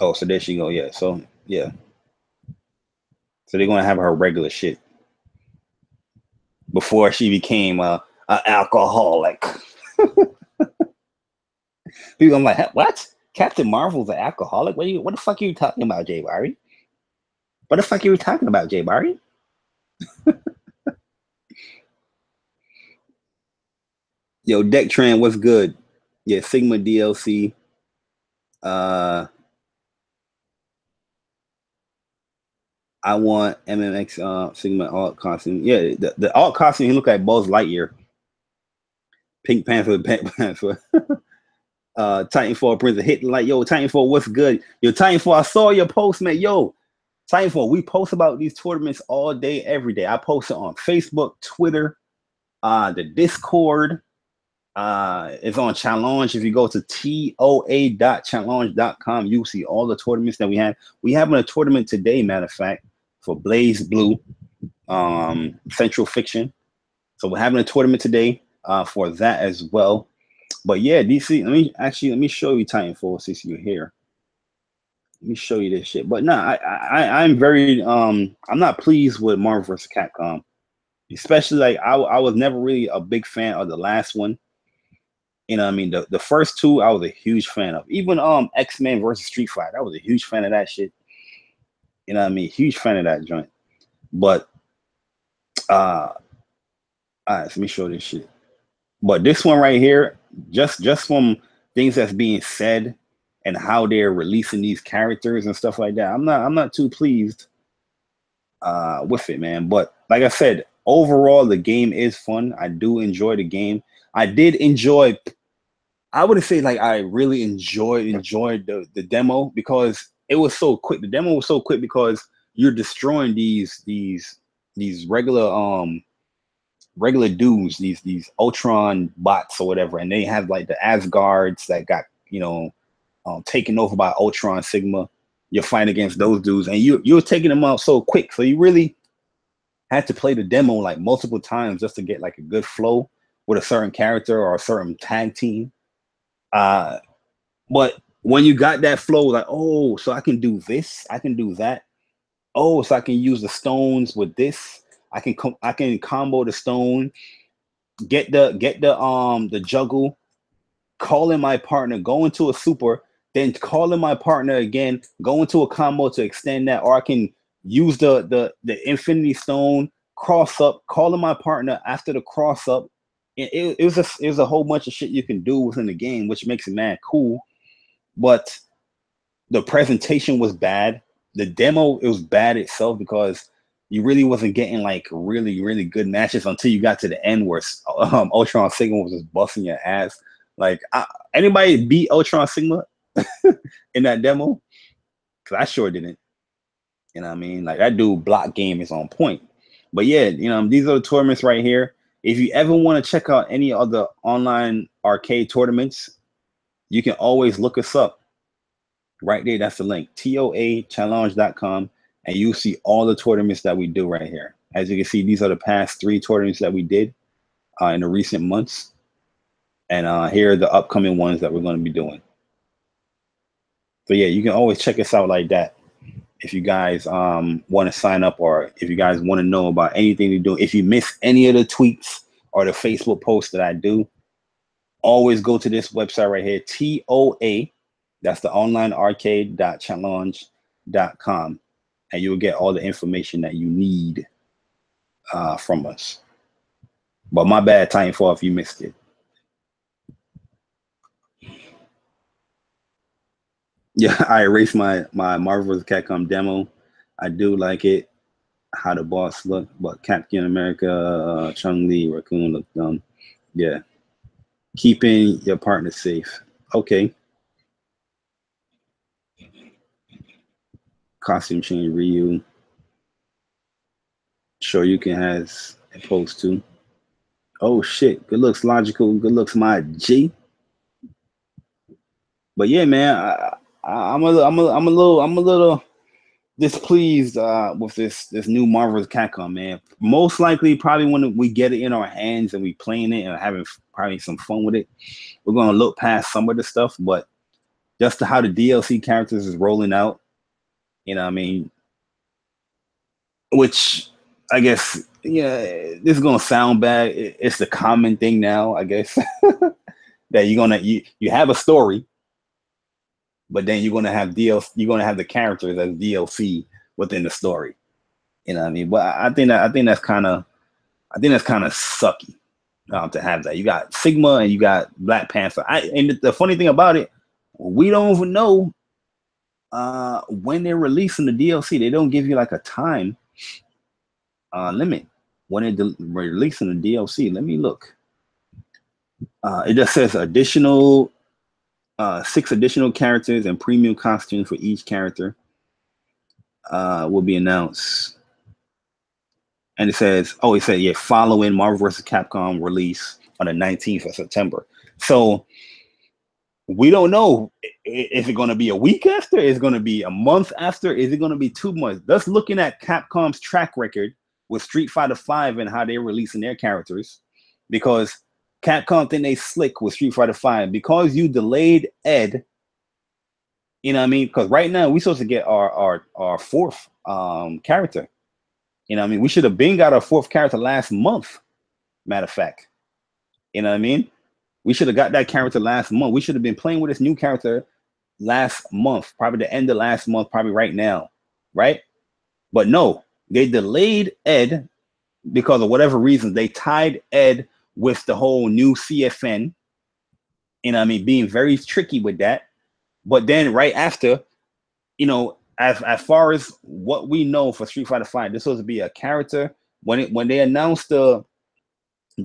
Oh, so there she go. Yeah. So yeah. So they're gonna have her regular shit before she became an alcoholic. People, I'm like, what? Captain Marvel's an alcoholic? What the fuck are you talking about, Jay Barry? What the fuck are you talking about, Jay Barry? Yo, Deck Tran, what's good? Yeah, Sigma DLC. I want MMX Sigma alt costume. Yeah, the alt costume, he look like Buzz Lightyear. Pink Panther, Pink Panther. Titanfall Prince of hitting like, yo, Titanfall, what's good? Yo, Titanfall, I saw your post, man. Yo, Titanfall, we post about these tournaments all day, every day. I post it on Facebook, Twitter, the Discord. It's on Challenge. If you go to toa.challenge.com, you see all the tournaments that we have. We have a tournament today, matter of fact, for Blaze Blue, Central Fiction. So we're having a tournament today for that as well. But yeah, DC, let me show you Titanfall since you're here. Let me show you this shit. But no, I'm very I'm not pleased with Marvel vs. Capcom. Especially like I was never really a big fan of the last one. You know what I mean? The first two I was a huge fan of. Even X-Men versus Street Fighter, I was a huge fan of that shit. You know what I mean? Huge fan of that joint. But all right, so let me show this shit. But this one right here, just from things that's being said and how they're releasing these characters and stuff like that, I'm not too pleased with it, man. But like I said, overall the game is fun. I do enjoy the game. I did enjoy. I wouldn't say like I really enjoyed the demo because it was so quick. The demo was so quick because you're destroying these regular dudes, these Ultron bots or whatever, and they have like the Asgards that got taken over by Ultron Sigma. You're fighting against those dudes, and you're taking them out so quick. So you really had to play the demo like multiple times just to get like a good flow with a certain character or a certain tag team. But when you got that flow, like, oh, so I can do this, I can do that. Oh, so I can use the stones with this. I can combo the stone, get the juggle, call in my partner, go into a super, then call in my partner again, go into a combo to extend that, or I can use the infinity stone, cross up, call in my partner after the cross up. It was a whole bunch of shit you can do within the game, which makes it mad cool. But the presentation was bad. The demo, it was bad itself because you really wasn't getting like really good matches until you got to the end where Ultron Sigma was just busting your ass. Like anybody beat Ultron Sigma in that demo? Because I sure didn't. You know what I mean? Like that dude block game is on point. But yeah, these are the tournaments right here. If you ever want to check out any other online arcade tournaments, you can always look us up. Right there, that's the link, toachallenge.com, and you see all the tournaments that we do right here. As you can see, these are the past 3 tournaments that we did in the recent months. And here are the upcoming ones that we're going to be doing. So yeah, you can always check us out like that. If you guys want to sign up, or if you guys want to know about anything to do, if you miss any of the tweets or the Facebook posts that I do, always go to this website right here, TOA. That's the online arcade.challenge.com. And you'll get all the information that you need from us. But my bad, Titanfall, if you missed it. Yeah, I erased my Marvel vs. Capcom demo. I do like it, how the boss look, but Captain America, Chun-Li, Raccoon look dumb. Yeah. Keeping your partner safe. Okay. Costume change Ryu. Shoryuken has a pose too. Oh shit! Good looks, logical. Good looks, my G. But yeah, man, I'm a little displeased with this new Marvel's Capcom, man. Most likely, probably when we get it in our hands and we playing it and having probably some fun with it, we're gonna look past some of the stuff. But just to how the DLC characters is rolling out, you know what I mean? Which I guess, yeah, this is gonna sound bad. It's the common thing now, I guess, that you have a story, but then you're gonna have DLC. You're gonna have the characters as DLC within the story. You know what I mean? But I think that's kind of sucky to have that. You got Sigma and you got Black Panther. And the funny thing about it, we don't even know when they're releasing the DLC. They don't give you like a time limit when they're releasing the DLC. Let me look. It just says additional 6 additional characters and premium costumes for each character will be announced. And it says, following Marvel vs. Capcom release on the 19th of September. So we don't know. Is it going to be a week after? Is it going to be a month after? Is it going to be 2 months? Just looking at Capcom's track record with Street Fighter V and how they're releasing their characters, because Capcom think they slick with Street Fighter V because you delayed Ed. You know what I mean? Because right now we're supposed to get our 4th character. You know what I mean? We should have been got our 4th character last month. Matter of fact, you know what I mean? We should have got that character last month. We should have been playing with this new character last month, probably the end of last month, probably right now, right? But no, they delayed Ed because of whatever reason. They tied Ed with the whole new CFN, being very tricky with that. But then right after, as far as what we know for Street Fighter V, this was to be a character. When they announced the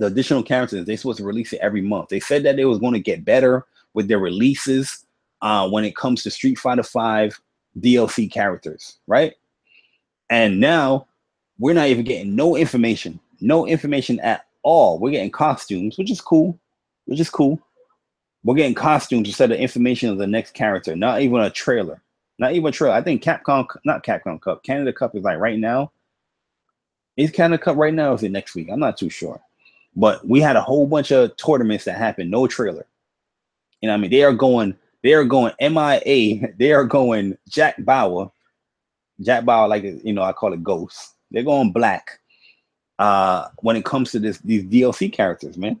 additional characters, they're supposed to release it every month. They said that they was going to get better with their releases when it comes to Street Fighter V DLC characters, right? And now we're not even getting no information at all. We're getting costumes, which is cool. We're getting costumes instead of information of the next character. Not even a trailer. I think not Capcom Cup. Canada Cup is like right now. Is Canada Cup right now or is it next week? I'm not too sure. But we had a whole bunch of tournaments that happened, no trailer. They are going MIA. They are going Jack Bauer, like I call it Ghost. They're going black when it comes to these DLC characters, man.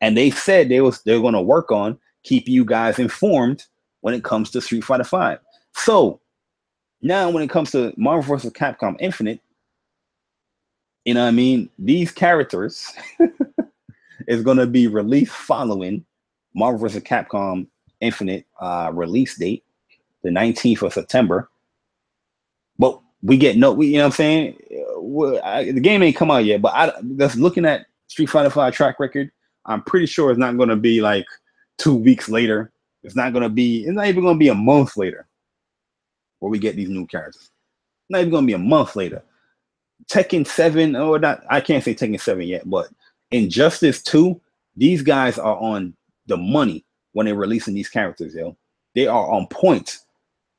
And they said they're going to work on keep you guys informed when it comes to Street Fighter V. So now when it comes to Marvel vs. Capcom Infinite, these characters is going to be released following Marvel vs. Capcom Infinite release date, the 19th of September. But we get the game ain't come out yet, but just looking at Street Fighter V track record, I'm pretty sure it's not going to be like 2 weeks later. It's not even going to be a month later where we get these new characters. Not even going to be a month later. Tekken 7, or not, I can't say Tekken 7 yet, but Injustice 2, these guys are on the money when they're releasing these characters, yo. They are on point.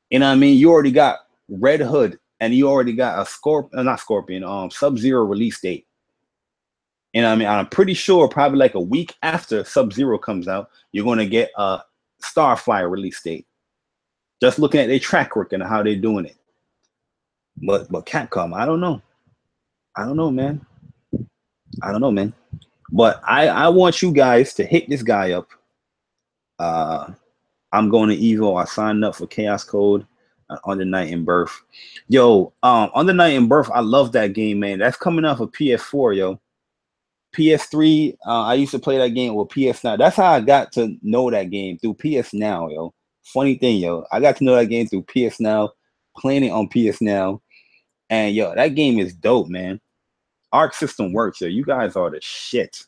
You already got Red Hood, and you already got a Sub-Zero release date. I'm pretty sure probably like a week after Sub-Zero comes out, you're going to get a Starfire release date. Just looking at their track record and how they're doing it. But Capcom, I don't know, man. But I want you guys to hit this guy up. I'm going to Evo. I signed up for Chaos Code on the Night in Birth. Yo, on the Night in Birth, I love that game, man. That's coming off of PS4, yo. PS3, I used to play that game with PS Now. That's how I got to know that game, through PS Now, yo. Funny thing, yo. I got to know that game through PS Now, playing it on PS Now. And, yo, that game is dope, man. Arc system works, yo. You guys are the shit.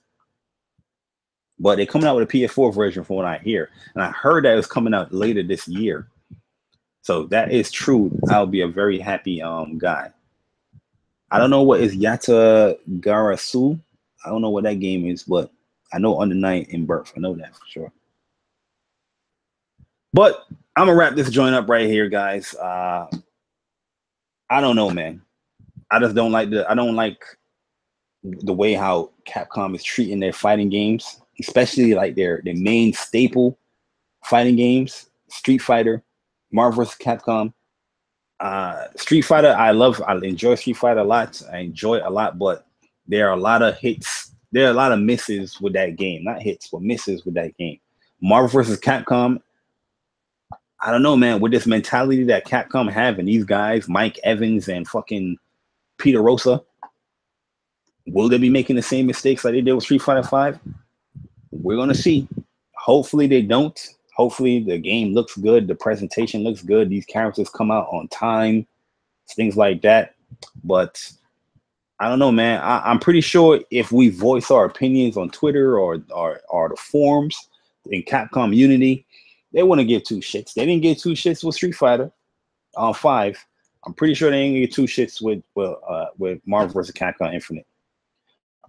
But they're coming out with a PS4 version from what I hear. And I heard that it was coming out later this year. So that is true. I'll be a very happy guy. I don't know what is Yata Garasu. I don't know what that game is, but I know On the Night in Birth. I know that for sure. But I'm gonna wrap this joint up right here, guys. I don't know, man. I just don't like the way how Capcom is treating their fighting games, especially like their main staple fighting games, Street Fighter, Marvel vs. Capcom. Street Fighter, I enjoy Street Fighter a lot. I enjoy it a lot, but there are a lot of hits. There are a lot of misses with that game. Not hits, but misses with that game. Marvel vs. Capcom, I don't know, man. With this mentality that Capcom have and these guys, Mike Evans and fucking Peter Rosa, will they be making the same mistakes like they did with Street Fighter V? We're going to see. Hopefully they don't. Hopefully the game looks good. The presentation looks good. These characters come out on time. Things like that. But I don't know, man. I'm pretty sure if we voice our opinions on Twitter or the forums in Capcom Unity, they wouldn't give two shits. They didn't give two shits with Street Fighter 5. I'm pretty sure they didn't give two shits with Marvel vs. Capcom Infinite.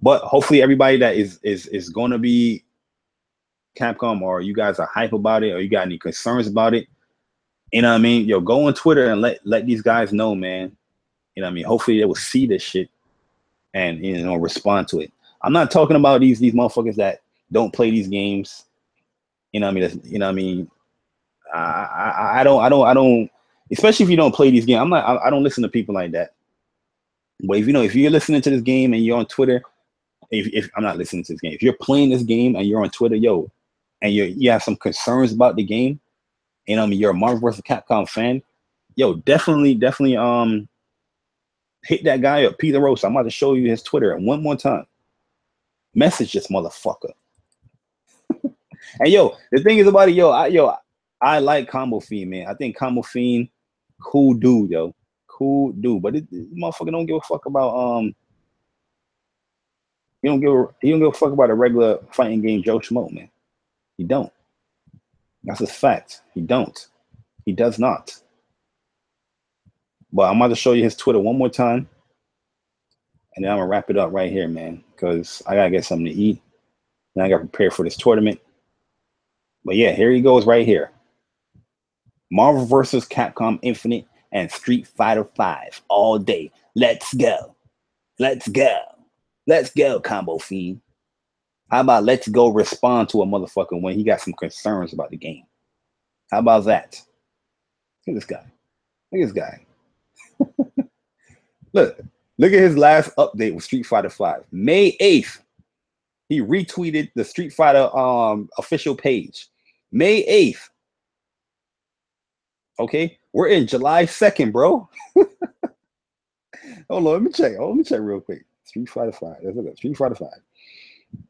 But hopefully everybody that is going to be Capcom, or you guys are hype about it, or you got any concerns about it, you know what I mean? Yo, go on Twitter and let these guys know, man. You know what I mean? Hopefully they will see this shit and respond to it. I'm not talking about these motherfuckers that don't play these games. You know what I mean? I don't. Especially if you don't play these games, I don't listen to people like that. But if you're listening to this game and you're on Twitter, if I'm not listening to this game, if you're playing this game and you're on Twitter, yo, and you have some concerns about the game, and you're a Marvel vs. Capcom fan, yo, definitely hit that guy up, Peter Rose. I'm about to show you his Twitter one more time. Message this motherfucker. And yo, the thing is about it, I like Combo Fiend, man. I think Combo Fiend, cool dude, yo. Cool dude. But this motherfucker don't give a fuck about he don't give a fuck about a regular fighting game Joe Schmo, man. He don't. That's a fact. He don't. He does not. But I'm about to show you his Twitter one more time. And then I'm gonna wrap it up right here, man, because I gotta get something to eat. And I gotta prepare for this tournament. But yeah, here he goes right here. Marvel vs. Capcom Infinite and Street Fighter 5 all day. Let's go. Let's go. Let's go, Combo Fiend. How about let's go respond to a motherfucker when he got some concerns about the game? How about that? Look at this guy. Look at this guy. Look at his last update with Street Fighter 5. May 8th. He retweeted the Street Fighter official page. May 8th. Okay, we're in July 2nd, bro. Hold on, let me check. Let me check real quick. Street Fighter 5. Let's look at Street Fighter 5.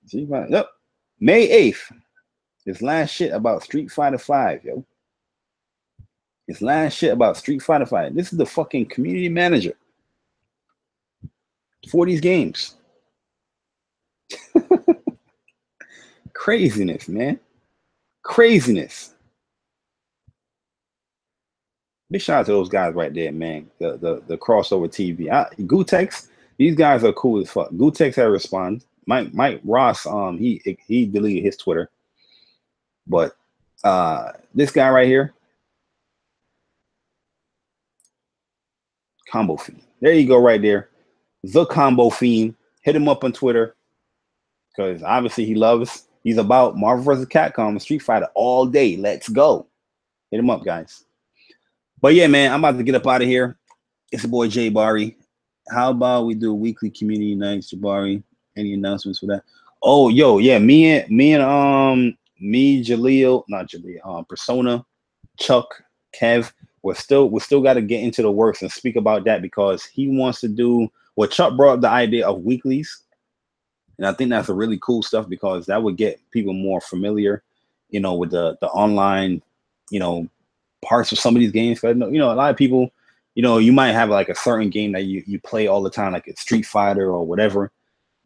Street Fighter. Yep. May 8th. His last shit about Street Fighter 5, yo. His last shit about Street Fighter 5. This is the fucking community manager for these games. Craziness, man. Craziness. Big shout out to those guys right there, man. The crossover TV. Gutex, these guys are cool as fuck. Gutex had responded. Mike Ross, he deleted his Twitter. But this guy right here, Combo Fiend. There you go, right there. The Combo Fiend. Hit him up on Twitter. Because obviously he's about Marvel vs. Capcom and Street Fighter all day. Let's go. Hit him up, guys. But yeah, man, I'm about to get up out of here. It's the boy Jay Bari. How about we do weekly community nights, Jabari? Any announcements for that? Oh, yo, yeah, me, Jaleel, not Jaleel, Persona, Chuck, Kev, we still got to get into the works and speak about that, because he wants to do what Chuck brought up, the idea of weeklies. And I think that's a really cool stuff, because that would get people more familiar, with the online, parts of some of these games. Because, a lot of people, you might have like a certain game that you play all the time, like a Street Fighter or whatever,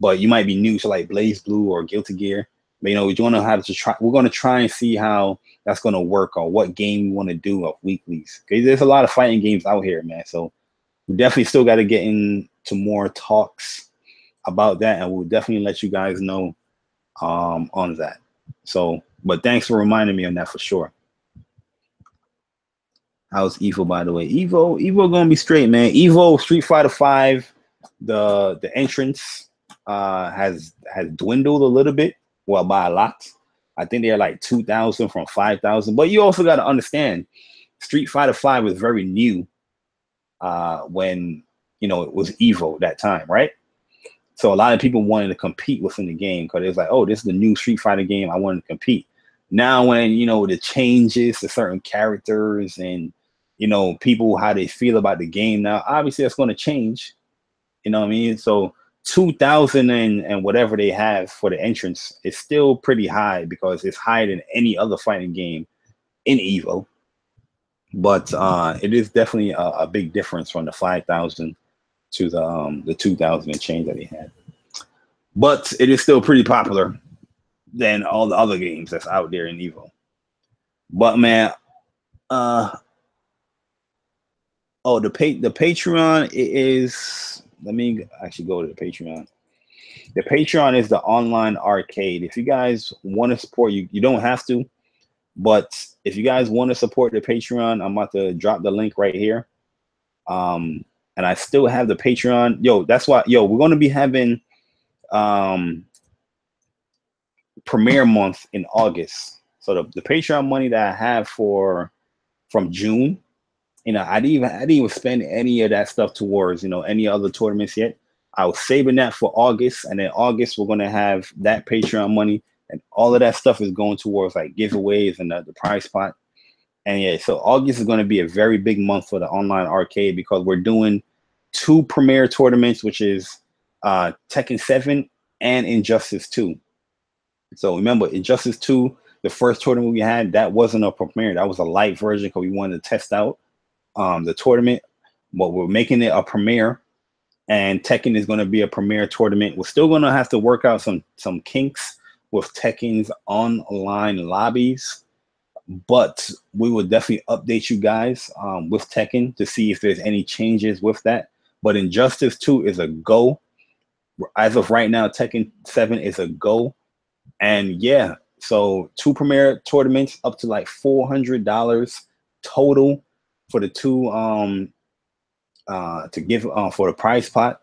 but you might be new to like Blaze Blue or Guilty Gear. But, we want to have to try. We're going to try and see how that's going to work, or what game we want to do of weeklies. Because there's a lot of fighting games out here, man. So we definitely still got to get into more talks about that, and we'll definitely let you guys know on that. So, but thanks for reminding me on that for sure. How's Evo, by the way? Evo gonna be straight, man. Evo Street Fighter 5, the entrance has dwindled a little bit, well, by a lot. I think they're like 2,000 from 5,000. But you also got to understand, Street Fighter 5 was very new when it was Evo that time, right? So a lot of people wanted to compete within the game, because it was like, oh, this is the new Street Fighter game, I want to compete. Now when the changes to certain characters and people, how they feel about the game now, obviously that's going to change. You know what I mean? So 2,000 and whatever they have for the entrance is still pretty high, because it's higher than any other fighting game in Evo. But it is definitely a big difference from the 5,000 to the 2,000 and change that he had. But it is still pretty popular than all the other games that's out there in Evo. But man, the Patreon is, let me actually go to the Patreon. The Patreon is the online arcade. If you guys want to support, you don't have to, but if you guys want to support the Patreon, I'm about to drop the link right here. And I still have the Patreon. Yo, that's why, we're going to be having premiere month in August. So the Patreon money that I have from June, I didn't even spend any of that stuff towards, any other tournaments yet. I was saving that for August, and then August we're gonna have that Patreon money and all of that stuff is going towards like giveaways and the prize pot. And yeah, so August is going to be a very big month for the online arcade because we're doing 2 premier tournaments, which is Tekken 7 and Injustice 2. So remember, Injustice 2, the first tournament we had, that wasn't a premiere. That was a light version because we wanted to test out the tournament. But we're making it a premiere, and Tekken is going to be a premiere tournament. We're still going to have to work out some kinks with Tekken's online lobbies, but we will definitely update you guys with Tekken to see if there's any changes with that. But Injustice 2 is a go. As of right now, Tekken 7 is a go. And yeah, so 2 premier tournaments up to like $400 total for the 2 to give for the prize pot.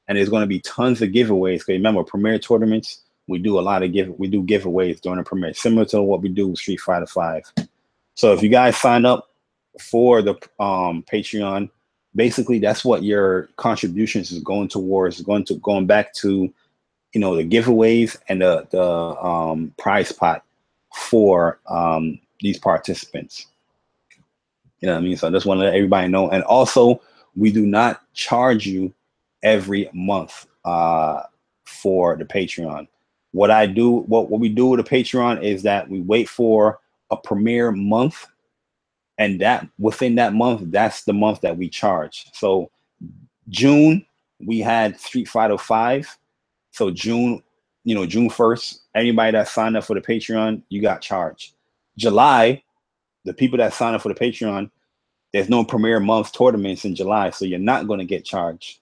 And there's going to be tons of giveaways. Because remember, premier tournaments, we do giveaways during the premiere, similar to what we do with Street Fighter 5. So if you guys sign up for the Patreon, basically that's what your contributions is going towards, going back to, you know, the giveaways and the prize pot for these participants. You know what I mean? So I just want to let everybody know. And also, we do not charge you every month for the Patreon. What we do with the Patreon is that we wait for a premiere month, and that within that month, that's the month that we charge. So June, we had Street Fighter 5. So June 1st, anybody that signed up for the Patreon, you got charged. July, the people that signed up for the Patreon, there's no premiere month tournaments in July, so you're not going to get charged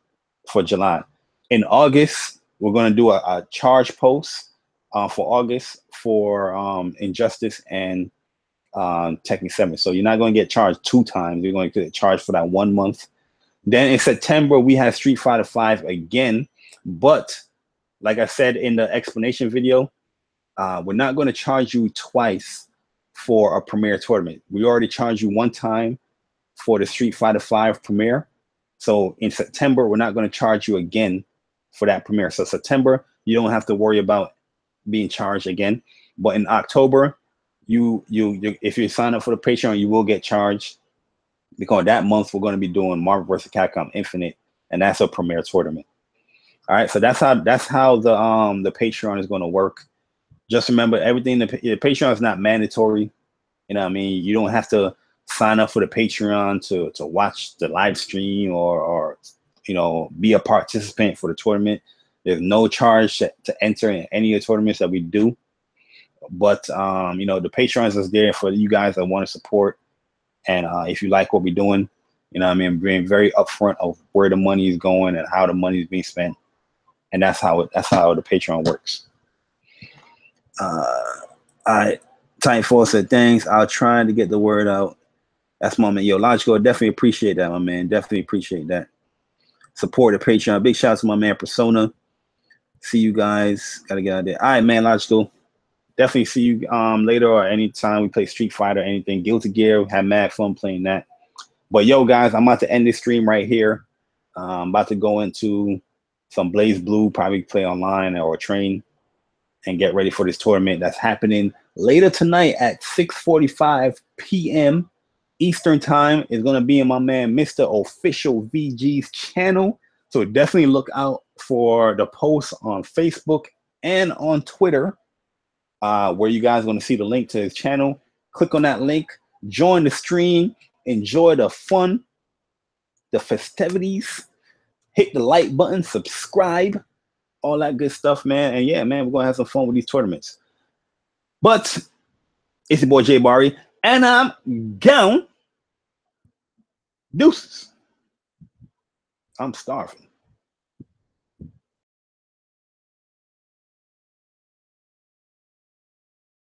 for July. In August, we're going to do a charge post for August for Injustice and Tekken 7. So you're not going to get charged 2 times. You're going to get charged for that 1 month. Then in September, we have Street Fighter 5 again, but like I said in the explanation video, we're not going to charge you twice for a premiere tournament. We already charged you 1 time for the Street Fighter 5 premiere. So in September, we're not going to charge you again for that premiere. So September, you don't have to worry about being charged again. But in October, if you sign up for the Patreon, you will get charged, because that month we're going to be doing Marvel vs. Capcom Infinite, and that's a premiere tournament. All right, so that's how the Patreon is going to work. Just remember, everything the Patreon is not mandatory. You know what I mean? You don't have to sign up for the Patreon to watch the live stream or you know, be a participant for the tournament. There's no charge to enter in any of the tournaments that we do. But you know, the Patreon is there for you guys that want to support. And if you like what we're doing, you know what I mean, being very upfront of where the money is going and how the money is being spent. And that's how the Patreon works. Titanfall said, thanks. I'll try to get the word out. That's my man. Yo, Logical, definitely appreciate that, my man. Definitely appreciate that. Support the Patreon. Big shout out to my man Persona. See you guys. Gotta get out there. All right, man, Logical. Definitely see you later or anytime we play Street Fighter or anything. Guilty Gear, have mad fun playing that. But yo, guys, I'm about to end this stream right here. I'm about to go into some Blaze Blue, probably play online or train and get ready for this tournament that's happening later tonight at 6:45 p.m. Eastern time. Is going to be in my man Mr. Official VG's channel. So definitely look out for the posts on Facebook and on Twitter, where you guys are going to see the link to his channel. Click on that link, join the stream, enjoy the fun, the festivities. Hit the like button, subscribe, all that good stuff, man. And yeah, man, we're going to have some fun with these tournaments. But it's your boy Jay Barry, and I'm gone. Deuces. I'm starving.